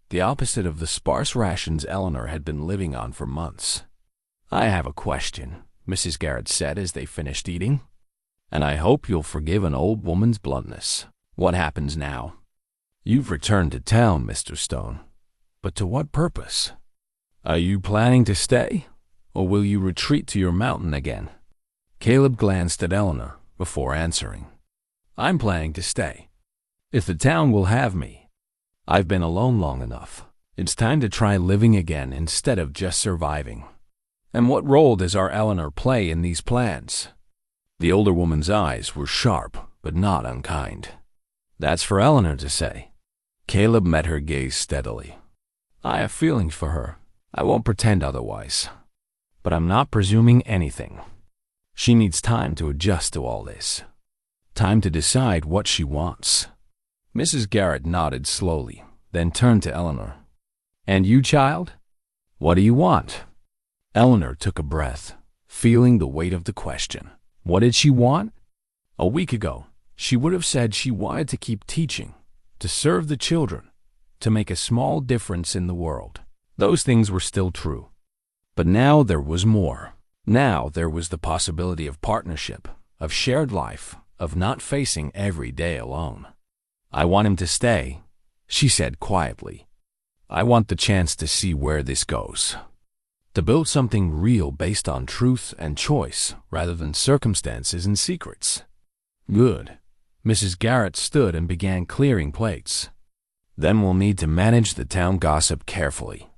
the opposite of the sparse rations Eleanor had been living on for months. "I have a question," Mrs. Garrett said as they finished eating, "and I hope you'll forgive an old woman's bluntness. What happens now? You've returned to town, Mr. Stone, but to what purpose? Are you planning to stay, or will you retreat to your mountain again?" Caleb glanced at Eleanor before answering. "I'm planning to stay, if the town will have me. I've been alone long enough. It's time to try living again instead of just surviving." "And what role does our Eleanor play in these plans?" The older woman's eyes were sharp but not unkind. "That's for Eleanor to say." Caleb met her gaze steadily. "I have feelings for her. I won't pretend otherwise. But I'm not presuming anything. She needs time to adjust to all this. Time to decide what she wants." Mrs. Garrett nodded slowly, then turned to Eleanor. "And you, child? What do you want?" Eleanor took a breath, feeling the weight of the question. What did she want? A week ago, she would have said she wanted to keep teaching, to serve the children, to make a small difference in the world. Those things were still true. But now there was more. Now there was the possibility of partnership, of shared life, of not facing every day alone. "I want him to stay," she said quietly. "I want the chance to see where this goes. To build something real based on truth and choice rather than circumstances and secrets." "Good." Mrs. Garrett stood and began clearing plates. "Then we'll need to manage the town gossip carefully.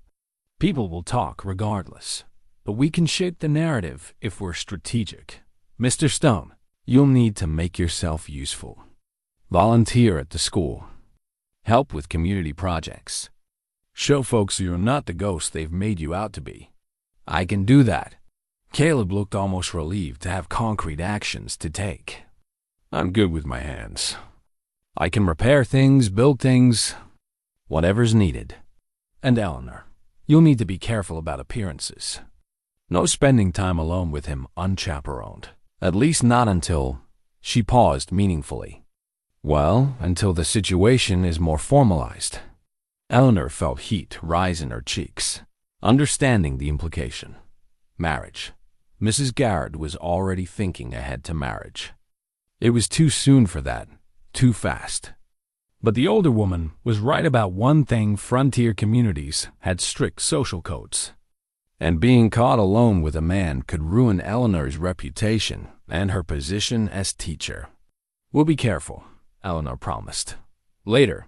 People will talk regardless, but we can shape the narrative if we're strategic. Mr. Stone, you'll need to make yourself useful. Volunteer at the school. Help with community projects. Show folks you're not the ghost they've made you out to be." "I can do that." Caleb looked almost relieved to have concrete actions to take. "I'm good with my hands. I can repair things, build things, whatever's needed. And Eleanor, you'll need to be careful about appearances. No spending time alone with him unchaperoned. At least not until—" She paused meaningfully. "Well, until the situation is more formalized." Eleanor felt heat rise in her cheeks, understanding the implication. Marriage. Mrs. Garrett was already thinking ahead to marriage. It was too soon for that, too fast. But the older woman was right about one thing: frontier communities had strict social codes. And being caught alone with a man could ruin Eleanor's reputation and her position as teacher. "We'll be careful," Eleanor promised. Later,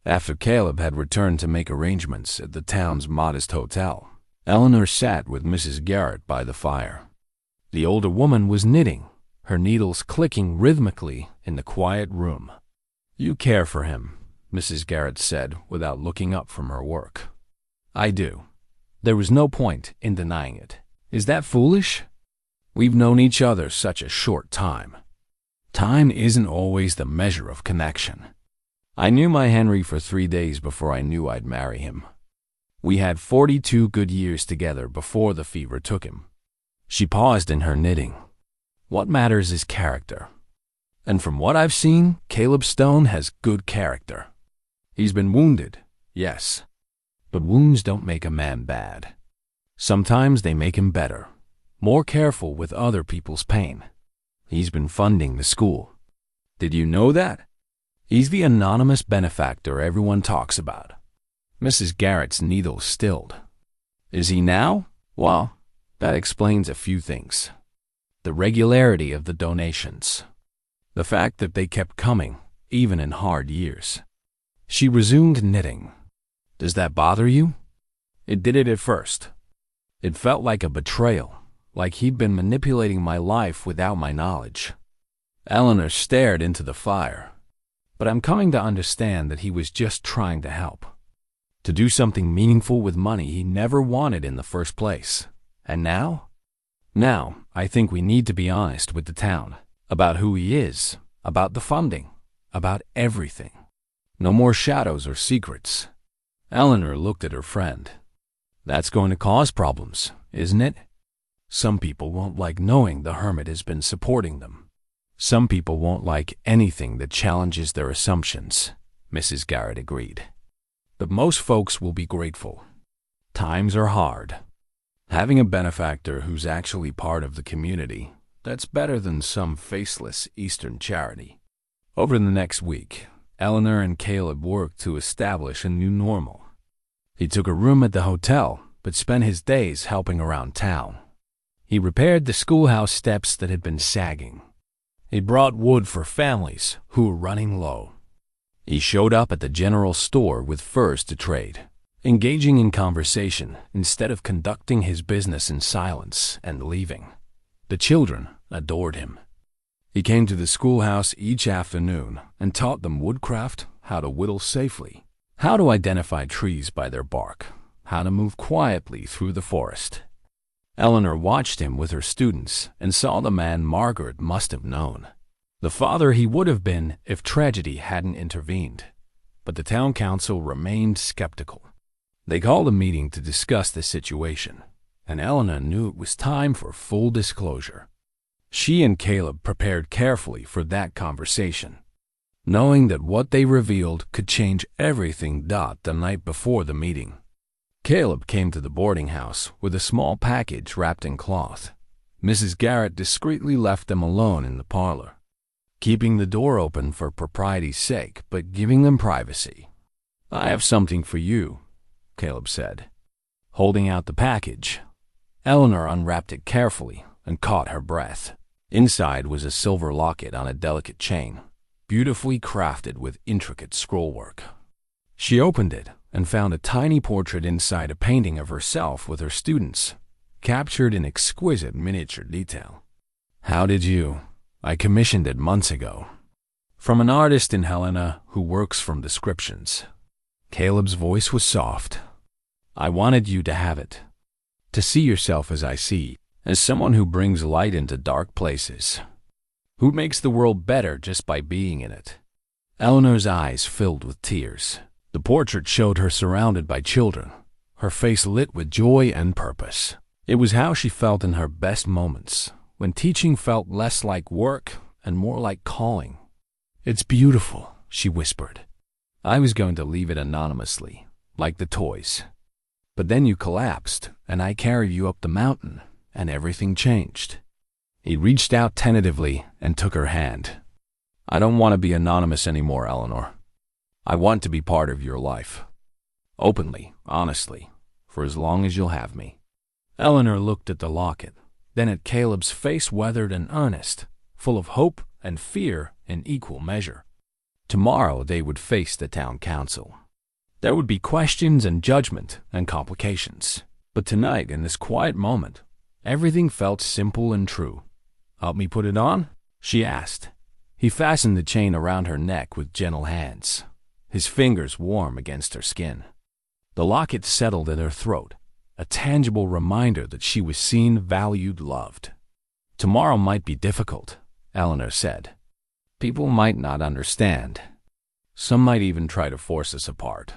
after Caleb had returned to make arrangements at the town's modest hotel, Eleanor sat with Mrs. Garrett by the fire. The older woman was knitting, her needles clicking rhythmically in the quiet room. "You care for him," Mrs. Garrett said without looking up from her work. "I do. There was no point in denying it. Is that foolish? We've known each other such a short time. Time isn't always the measure of connection. I knew my Henry for 3 days before I knew I'd marry him. We had 42 good years together before the fever took him." She paused in her knitting. "What matters is character. And from what I've seen, Caleb Stone has good character. He's been wounded, yes, but wounds don't make a man bad. Sometimes they make him better, more careful with other people's pain. He's been funding the school. Did you know that? He's the anonymous benefactor everyone talks about." Mrs. Garrett's needle stilled. "Is he now? Well, that explains a few things. The regularity of the donations, The fact that they kept coming, even in hard years. She resumed knitting. Does that bother you? It did it at first. It felt like a betrayal, like he'd been manipulating my life without my knowledge. Eleanor stared into the fire. But I'm coming to understand that he was just trying to help. To do something meaningful with money he never wanted in the first place. And now? Now, I think we need to be honest with the town. About who he is, about the funding, about everything. No more shadows or secrets. Eleanor looked at her friend. That's going to cause problems, isn't it? Some people won't like knowing the hermit has been supporting them. Some people won't like anything that challenges their assumptions, Mrs. Garrett agreed. But most folks will be grateful. Times are hard. Having a benefactor who's actually part of the community, that's better than some faceless Eastern charity. Over the next week, Eleanor and Caleb worked to establish a new normal. He took a room at the hotel, but spent his days helping around town. He repaired the schoolhouse steps that had been sagging. He brought wood for families who were running low. He showed up at the general store with furs to trade, engaging in conversation instead of conducting his business in silence and leaving. The children adored him. He came to the schoolhouse each afternoon and taught them woodcraft, how to whittle safely, how to identify trees by their bark, how to move quietly through the forest. Eleanor watched him with her students and saw the man Margaret must have known. The father he would have been if tragedy hadn't intervened. But the town council remained skeptical. They called a meeting to discuss the situation, and Eleanor knew it was time for full disclosure. She and Caleb prepared carefully for that conversation, knowing that what they revealed could change everything. The night before the meeting, Caleb came to the boarding house with a small package wrapped in cloth. Mrs. Garrett discreetly left them alone in the parlor, keeping the door open for propriety's sake, but giving them privacy. I have something for you, Caleb said, holding out the package. Eleanor unwrapped it carefully and caught her breath. Inside was a silver locket on a delicate chain, beautifully crafted with intricate scrollwork. She opened it and found a tiny portrait inside, a painting of herself with her students, captured in exquisite miniature detail. How did you? I commissioned it months ago. From an artist in Helena who works from descriptions. Caleb's voice was soft. I wanted you to have it, to see yourself as I see, as someone who brings light into dark places, who makes the world better just by being in it. Eleanor's eyes filled with tears. The portrait showed her surrounded by children, her face lit with joy and purpose. It was how she felt in her best moments, when teaching felt less like work and more like calling. It's beautiful, she whispered. I was going to leave it anonymously, like the toys. But then you collapsed, and I carried you up the mountain, and everything changed. He reached out tentatively and took her hand. I don't want to be anonymous anymore, Eleanor. I want to be part of your life. Openly, honestly, for as long as you'll have me. Eleanor looked at the locket, then at Caleb's face, weathered and earnest, full of hope and fear in equal measure. Tomorrow they would face the town council. There would be questions and judgment and complications. But tonight, in this quiet moment, everything felt simple and true. Help me put it on? She asked. He fastened the chain around her neck with gentle hands, his fingers warm against her skin. The locket settled at her throat, a tangible reminder that she was seen, valued, loved. Tomorrow might be difficult, Eleanor said. People might not understand. Some might even try to force us apart.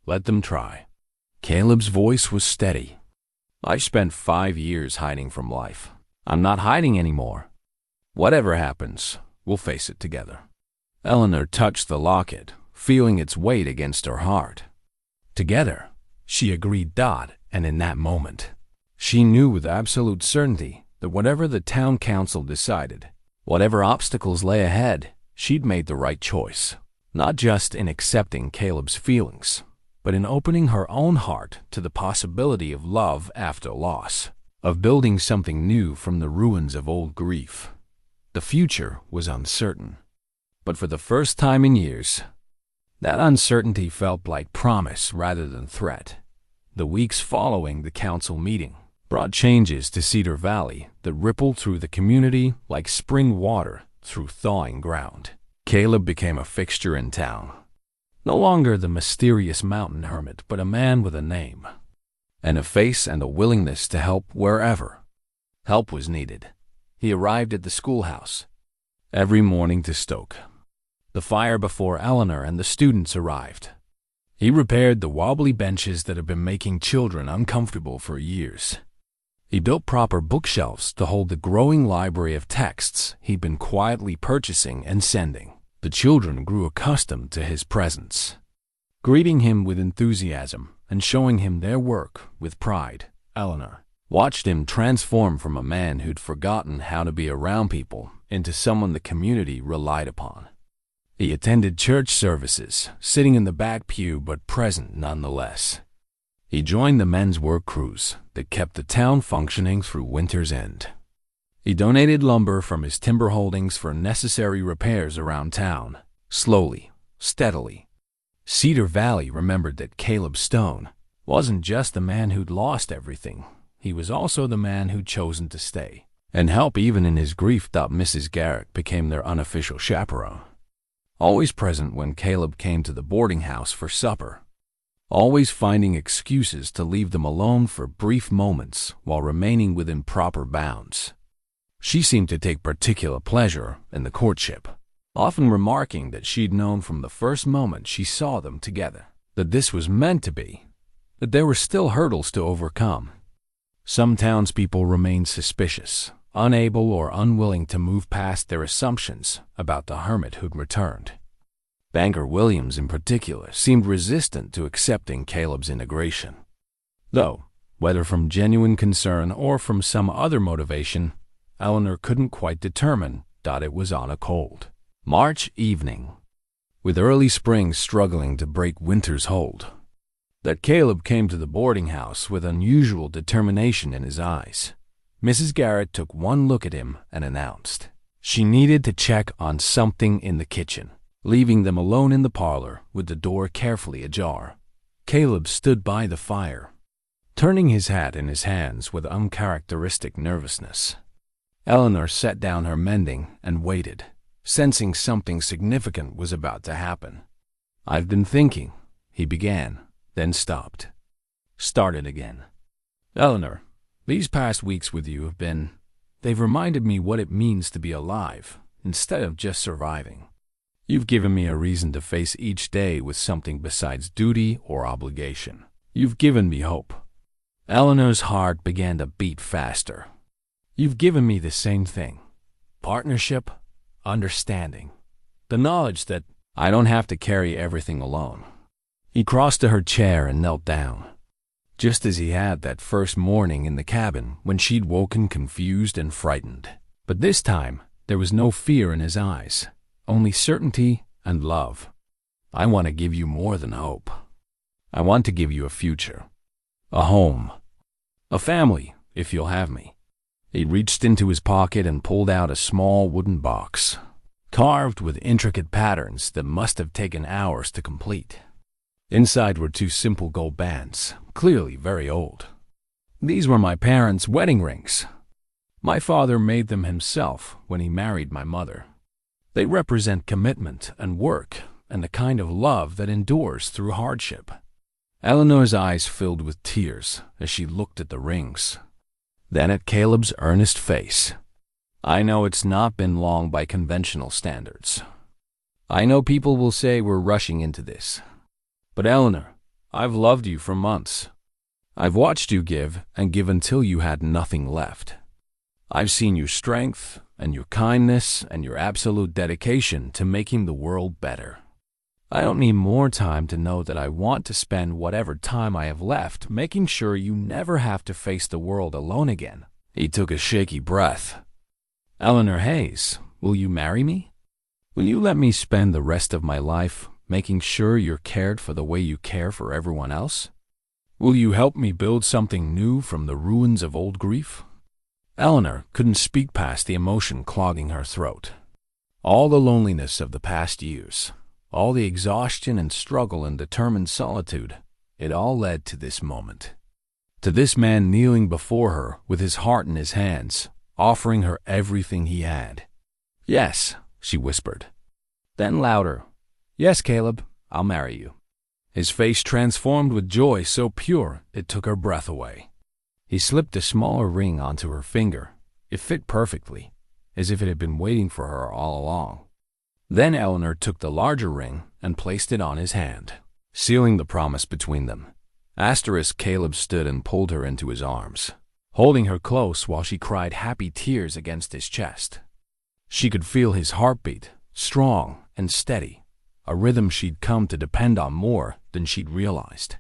Let them try. Caleb's voice was steady. I spent 5 years hiding from life. I'm not hiding anymore. Whatever happens, we'll face it together. Eleanor touched the locket, feeling its weight against her heart. Together, she agreed. And in that moment, she knew with absolute certainty that whatever the town council decided, whatever obstacles lay ahead, she'd made the right choice. Not just in accepting Caleb's feelings, but in opening her own heart to the possibility of love after loss, of building something new from the ruins of old grief. The future was uncertain. But for the first time in years, that uncertainty felt like promise rather than threat. The weeks following the council meeting brought changes to Cedar Valley that rippled through the community like spring water through thawing ground. Caleb became a fixture in town. No longer the mysterious mountain hermit, but a man with a name, and a face and a willingness to help wherever help was needed. He arrived at the schoolhouse every morning to stoke the fire before Eleanor and the students arrived. He repaired the wobbly benches that had been making children uncomfortable for years. He built proper bookshelves to hold the growing library of texts he'd been quietly purchasing and sending. The children grew accustomed to his presence, greeting him with enthusiasm and showing him their work with pride. Eleanor watched him transform from a man who'd forgotten how to be around people into someone the community relied upon. He attended church services, sitting in the back pew but present nonetheless. He joined the men's work crews that kept the town functioning through winter's end. He donated lumber from his timber holdings for necessary repairs around town. Slowly, steadily, Cedar Valley remembered that Caleb Stone wasn't just the man who'd lost everything. He was also the man who'd chosen to stay and help even in his grief. Mrs. Garrett became their unofficial chaperone, always present when Caleb came to the boarding house for supper, always finding excuses to leave them alone for brief moments while remaining within proper bounds. She seemed to take particular pleasure in the courtship, often remarking that she'd known from the first moment she saw them together that this was meant to be, that there were still hurdles to overcome. Some townspeople remained suspicious, unable or unwilling to move past their assumptions about the hermit who'd returned. Banker Williams in particular seemed resistant to accepting Caleb's integration, though, whether from genuine concern or from some other motivation, Eleanor couldn't quite determine. It was on a cold March evening, with early spring struggling to break winter's hold, that Caleb came to the boarding house with unusual determination in his eyes. Mrs. Garrett took one look at him and announced she needed to check on something in the kitchen, leaving them alone in the parlor with the door carefully ajar. Caleb stood by the fire, turning his hat in his hands with uncharacteristic nervousness. Eleanor set down her mending and waited, sensing something significant was about to happen. "I've been thinking," he began, then stopped. Started again. "Eleanor, these past weeks with you they've reminded me what it means to be alive instead of just surviving. You've given me a reason to face each day with something besides duty or obligation. You've given me hope." Eleanor's heart began to beat faster. "You've given me the same thing. Partnership, understanding, the knowledge that I don't have to carry everything alone." He crossed to her chair and knelt down, just as he had that first morning in the cabin when she'd woken confused and frightened. But this time, there was no fear in his eyes, only certainty and love. "I want to give you more than hope. I want to give you a future, a home, a family, if you'll have me." He reached into his pocket and pulled out a small wooden box, carved with intricate patterns that must have taken hours to complete. Inside were two simple gold bands, clearly very old. "These were my parents' wedding rings. My father made them himself when he married my mother. They represent commitment and work and the kind of love that endures through hardship." Eleanor's eyes filled with tears as she looked at the rings, then at Caleb's earnest face. "I know it's not been long by conventional standards. I know people will say we're rushing into this. But Eleanor, I've loved you for months. I've watched you give and give until you had nothing left. I've seen your strength and your kindness and your absolute dedication to making the world better. I don't need more time to know that I want to spend whatever time I have left making sure you never have to face the world alone again." He took a shaky breath. "Eleanor Hayes, will you marry me? Will you let me spend the rest of my life making sure you're cared for the way you care for everyone else? Will you help me build something new from the ruins of old grief?" Eleanor couldn't speak past the emotion clogging her throat. All the loneliness of the past years, all the exhaustion and struggle and determined solitude, it all led to this moment. To this man kneeling before her with his heart in his hands, offering her everything he had. "Yes," she whispered. Then louder, "Yes, Caleb, I'll marry you." His face transformed with joy so pure it took her breath away. He slipped a smaller ring onto her finger. It fit perfectly, as if it had been waiting for her all along. Then Eleanor took the larger ring and placed it on his hand, sealing the promise between them. Caleb stood and pulled her into his arms, holding her close while she cried happy tears against his chest. She could feel his heartbeat, strong and steady, a rhythm she'd come to depend on more than she'd realized.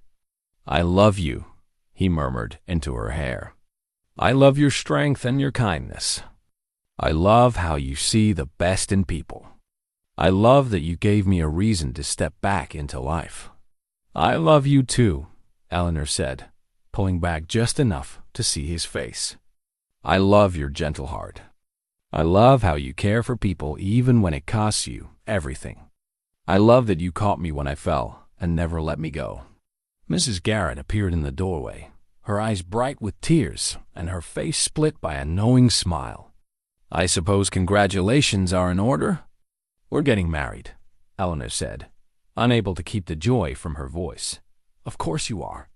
"I love you," he murmured into her hair. "I love your strength and your kindness. I love how you see the best in people. I love that you gave me a reason to step back into life." "I love you too," Eleanor said, pulling back just enough to see his face. "I love your gentle heart. I love how you care for people even when it costs you everything. I love that you caught me when I fell and never let me go." Mrs. Garrett appeared in the doorway, her eyes bright with tears and her face split by a knowing smile. "I suppose congratulations are in order?" "We're getting married," Eleanor said, unable to keep the joy from her voice. "Of course you are."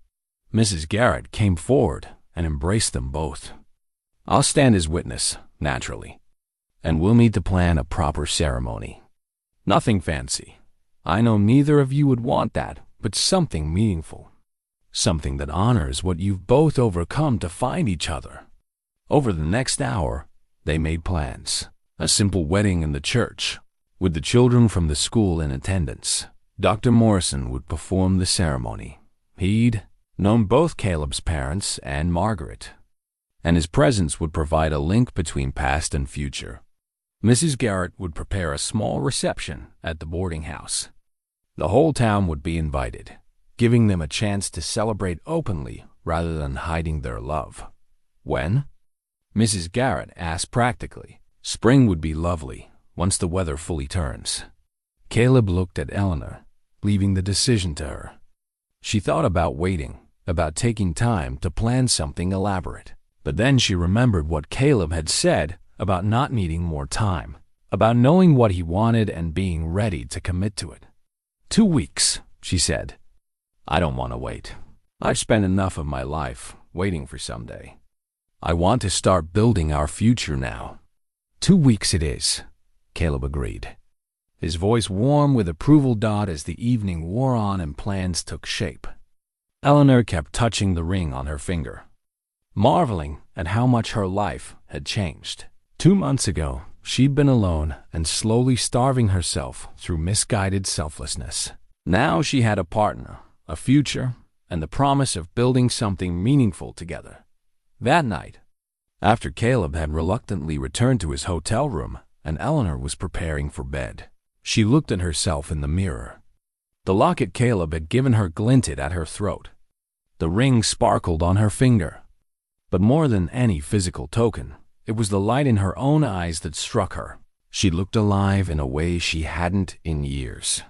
Mrs. Garrett came forward and embraced them both. "I'll stand as witness, naturally. And we'll need to plan a proper ceremony. Nothing fancy. I know neither of you would want that, but something meaningful. Something that honors what you've both overcome to find each other." Over the next hour, they made plans. A simple wedding in the church, with the children from the school in attendance. Dr. Morrison would perform the ceremony. He'd known both Caleb's parents and Margaret, and his presence would provide a link between past and future. Mrs. Garrett would prepare a small reception at the boarding house. The whole town would be invited, giving them a chance to celebrate openly rather than hiding their love. When? Mrs. Garrett asked practically. Spring would be lovely, once the weather fully turns. Caleb looked at Eleanor, leaving the decision to her. She thought about waiting, about taking time to plan something elaborate. But then she remembered what Caleb had said about not needing more time, about knowing what he wanted and being ready to commit to it. 2 weeks, she said. "I don't want to wait. I've spent enough of my life waiting for someday. I want to start building our future now." 2 weeks it is, Caleb agreed, his voice warm with approval as the evening wore on and plans took shape. Eleanor kept touching the ring on her finger, marveling at how much her life had changed. 2 months ago, she'd been alone and slowly starving herself through misguided selflessness. Now she had a partner, a future, and the promise of building something meaningful together. That night, after Caleb had reluctantly returned to his hotel room and Eleanor was preparing for bed, she looked at herself in the mirror. The locket Caleb had given her glinted at her throat. The ring sparkled on her finger. But more than any physical token, it was the light in her own eyes that struck her. She looked alive in a way she hadn't in years.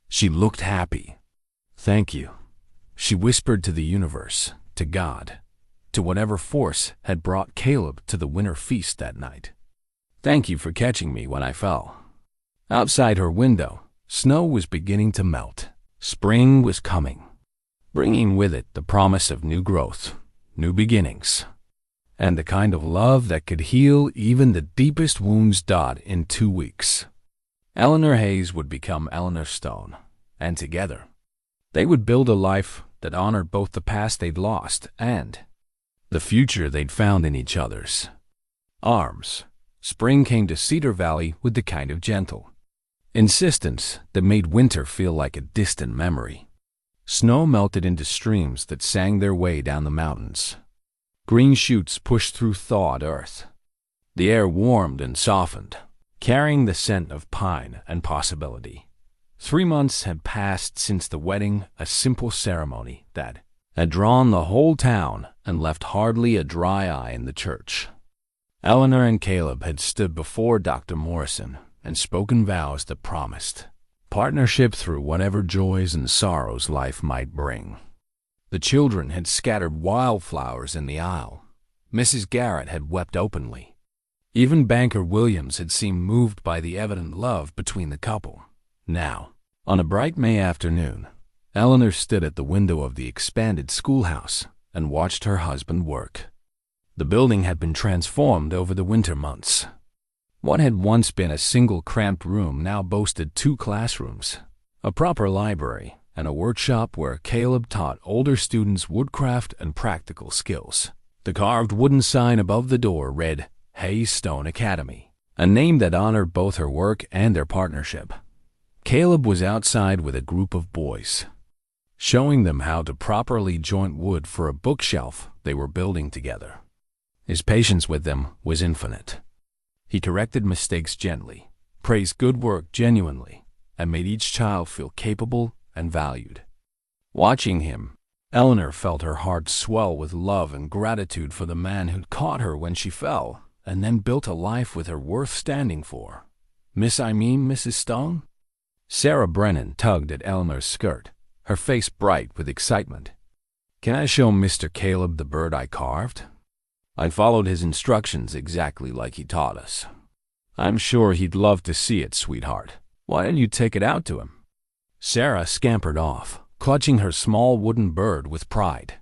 She looked happy. "Thank you," she whispered to the universe, to God, to whatever force had brought Caleb to the winter feast that night. "Thank you for catching me when I fell." Outside her window, snow was beginning to melt. Spring was coming, bringing with it the promise of new growth, new beginnings, and the kind of love that could heal even the deepest wounds. In 2 weeks, Eleanor Hayes would become Eleanor Stone, and together, they would build a life that honored both the past they'd lost and the future they'd found in each other's arms. Spring came to Cedar Valley with the kind of gentle insistence that made winter feel like a distant memory. Snow melted into streams that sang their way down the mountains. Green shoots pushed through thawed earth. The air warmed and softened, carrying the scent of pine and possibility. 3 months had passed since the wedding, a simple ceremony that had drawn the whole town and left hardly a dry eye in the church. Eleanor and Caleb had stood before Dr. Morrison and spoken vows that promised partnership through whatever joys and sorrows life might bring. The children had scattered wildflowers in the aisle. Mrs. Garrett had wept openly. Even Banker Williams had seemed moved by the evident love between the couple. Now, on a bright May afternoon, Eleanor stood at the window of the expanded schoolhouse and watched her husband work. The building had been transformed over the winter months. What had once been a single cramped room now boasted 2 classrooms, a proper library, and a workshop where Caleb taught older students woodcraft and practical skills. The carved wooden sign above the door read Haystone Academy, a name that honored both her work and their partnership. Caleb was outside with a group of boys, showing them how to properly joint wood for a bookshelf they were building together. His patience with them was infinite. He corrected mistakes gently, praised good work genuinely, and made each child feel capable and valued. Watching him, Eleanor felt her heart swell with love and gratitude for the man who'd caught her when she fell and then built a life with her worth standing for. Mrs. Stone? Sarah Brennan tugged at Eleanor's skirt, her face bright with excitement. Can I show Mr. Caleb the bird I carved? I followed his instructions exactly like he taught us. I'm sure he'd love to see it, sweetheart. Why don't you take it out to him? Sarah scampered off, clutching her small wooden bird with pride.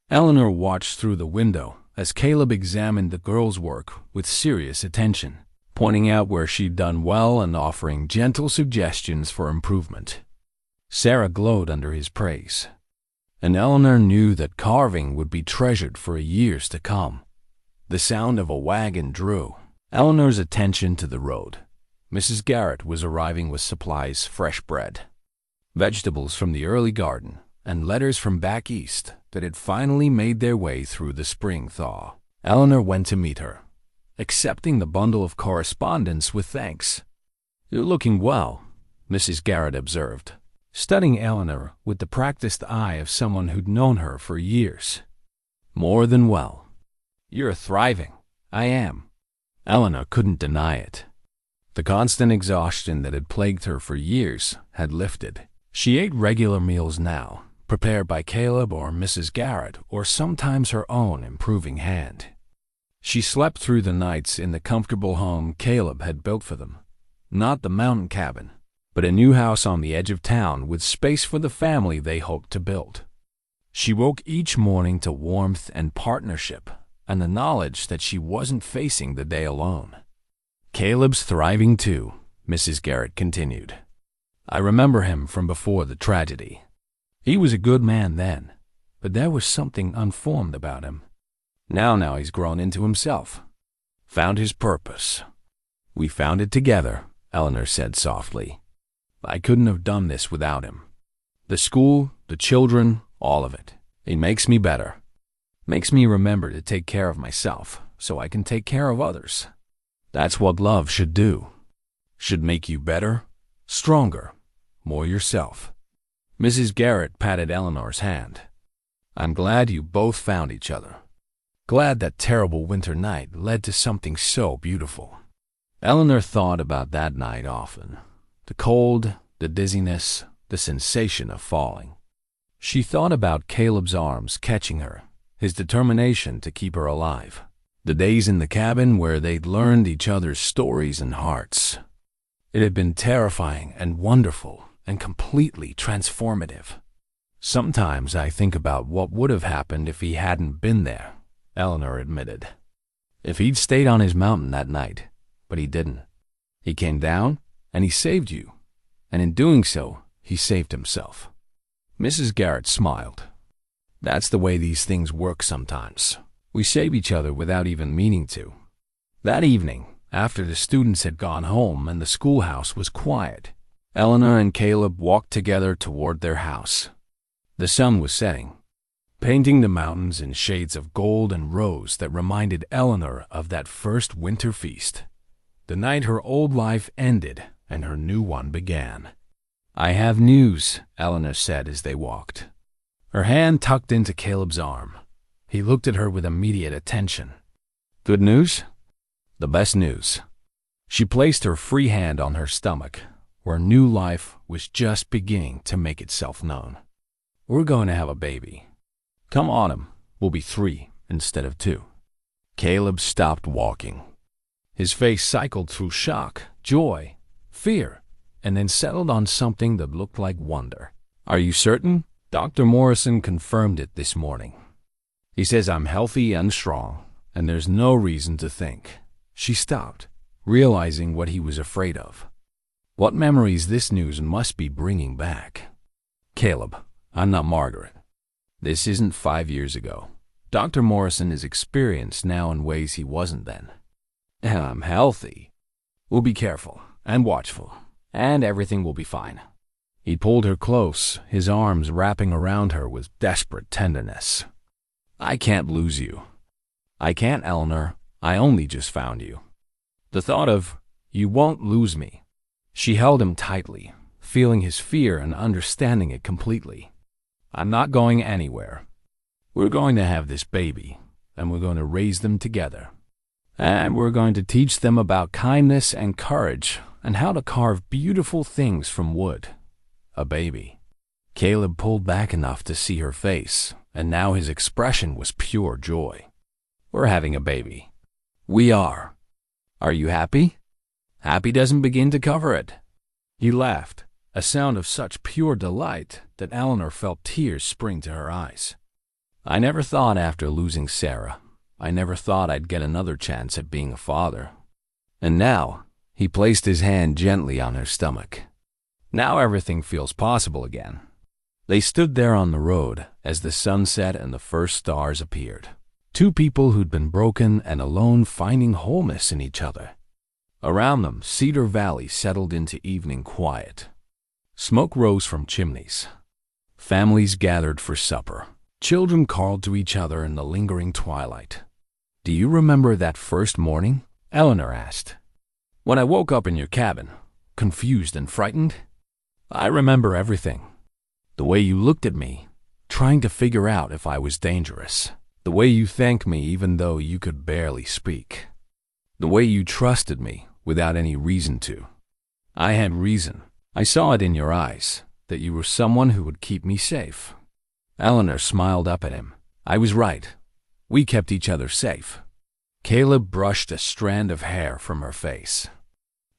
Eleanor watched through the window as Caleb examined the girl's work with serious attention, pointing out where she'd done well and offering gentle suggestions for improvement. Sarah glowed under his praise, and Eleanor knew that carving would be treasured for years to come. The sound of a wagon drew Eleanor's attention to the road. Mrs. Garrett was arriving with supplies: fresh bread, vegetables from the early garden, and letters from back east that had finally made their way through the spring thaw. Eleanor went to meet her, accepting the bundle of correspondence with thanks. You're looking well, Mrs. Garrett observed, studying Eleanor with the practiced eye of someone who'd known her for years. More than well. You're thriving. I am. Eleanor couldn't deny it. The constant exhaustion that had plagued her for years had lifted. She ate regular meals now, prepared by Caleb or Mrs. Garrett, or sometimes her own improving hand. She slept through the nights in the comfortable home Caleb had built for them. Not the mountain cabin, but a new house on the edge of town with space for the family they hoped to build. She woke each morning to warmth and partnership, and the knowledge that she wasn't facing the day alone. Caleb's thriving too, Mrs. Garrett continued. I remember him from before the tragedy. He was a good man then, but there was something unformed about him. Now he's grown into himself, found his purpose. We found it together, Eleanor said softly. I couldn't have done this without him. The school, the children, all of it. It makes me better. Makes me remember to take care of myself so I can take care of others. That's what love should do. Should make you better, stronger, more yourself. Mrs. Garrett patted Eleanor's hand. I'm glad you both found each other. Glad that terrible winter night led to something so beautiful. Eleanor thought about that night often. The cold, the dizziness, the sensation of falling. She thought about Caleb's arms catching her, his determination to keep her alive. The days in the cabin where they'd learned each other's stories and hearts. It had been terrifying and wonderful and completely transformative. Sometimes I think about what would have happened if he hadn't been there, Eleanor admitted. If he'd stayed on his mountain that night, but he didn't. He came down and he saved you, and in doing so, he saved himself. Mrs. Garrett smiled. That's the way these things work sometimes. We save each other without even meaning to. That evening, after the students had gone home and the schoolhouse was quiet, Eleanor and Caleb walked together toward their house. The sun was setting, painting the mountains in shades of gold and rose that reminded Eleanor of that first winter feast, the night her old life ended and her new one began. I have news, Eleanor said as they walked, her hand tucked into Caleb's arm. He looked at her with immediate attention. Good news? The best news. She placed her free hand on her stomach, where new life was just beginning to make itself known. We're going to have a baby. Come autumn, we'll be 3 instead of 2. Caleb stopped walking. His face cycled through shock, joy, fear, and then settled on something that looked like wonder. Are you certain? Dr. Morrison confirmed it this morning. He says I'm healthy and strong, and there's no reason to think. She stopped, realizing what he was afraid of. What memories this news must be bringing back. Caleb, I'm not Margaret. This isn't 5 years ago. Dr. Morrison is experienced now in ways he wasn't then. And I'm healthy. We'll be careful and watchful, and everything will be fine. He pulled her close, his arms wrapping around her with desperate tenderness. I can't lose you. I can't, Eleanor. I only just found you. The thought of, you won't lose me. She held him tightly, feeling his fear and understanding it completely. I'm not going anywhere. We're going to have this baby, and we're going to raise them together. And we're going to teach them about kindness and courage and how to carve beautiful things from wood. A baby. Caleb pulled back enough to see her face, and now his expression was pure joy. We're having a baby. We are. Are you happy? Happy doesn't begin to cover it. He laughed, a sound of such pure delight that Eleanor felt tears spring to her eyes. I never thought after losing Sarah, I never thought I'd get another chance at being a father. And now, he placed his hand gently on her stomach. Now everything feels possible again. They stood there on the road as the sun set and the first stars appeared. 2 people who'd been broken and alone finding wholeness in each other. Around them, Cedar Valley settled into evening quiet. Smoke rose from chimneys. Families gathered for supper. Children called to each other in the lingering twilight. Do you remember that first morning? Eleanor asked. When I woke up in your cabin, confused and frightened? I remember everything. The way you looked at me, trying to figure out if I was dangerous. The way you thanked me even though you could barely speak. The way you trusted me without any reason to. I had reason. I saw it in your eyes, that you were someone who would keep me safe. Eleanor smiled up at him. I was right. We kept each other safe. Caleb brushed a strand of hair from her face.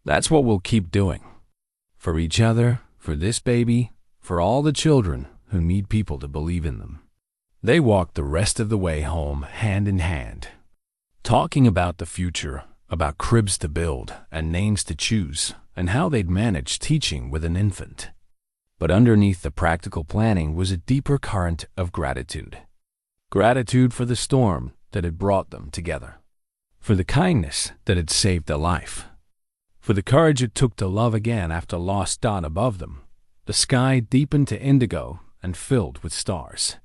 That's what we'll keep doing. For each other, for this baby, for all the children who need people to believe in them. They walked the rest of the way home hand in hand, talking about the future, about cribs to build and names to choose, and how they'd manage teaching with an infant. But underneath the practical planning was a deeper current of gratitude. Gratitude for the storm that had brought them together, for the kindness that had saved a life, for the courage it took to love again after lost Dot above them. The sky deepened to indigo and filled with stars.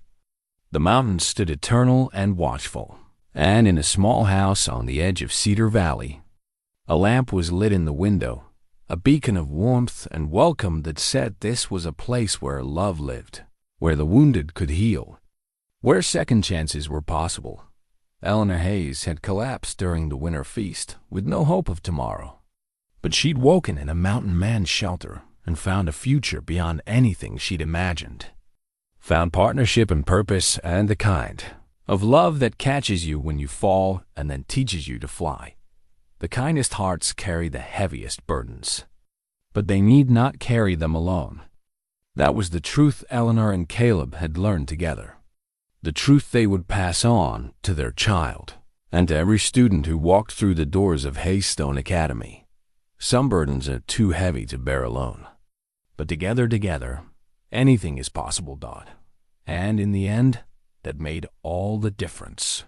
The mountains stood eternal and watchful, and in a small house on the edge of Cedar Valley, a lamp was lit in the window, a beacon of warmth and welcome that said this was a place where love lived, where the wounded could heal, where second chances were possible. Eleanor Hayes had collapsed during the winter feast with no hope of tomorrow, but she'd woken in a mountain man's shelter and found a future beyond anything she'd imagined. Found partnership and purpose and the kind of love that catches you when you fall and then teaches you to fly. The kindest hearts carry the heaviest burdens, but they need not carry them alone. That was the truth Eleanor and Caleb had learned together, the truth they would pass on to their child and to every student who walked through the doors of Haystone Academy. Some burdens are too heavy to bear alone, but together, anything is possible, Dot. And in the end, that made all the difference.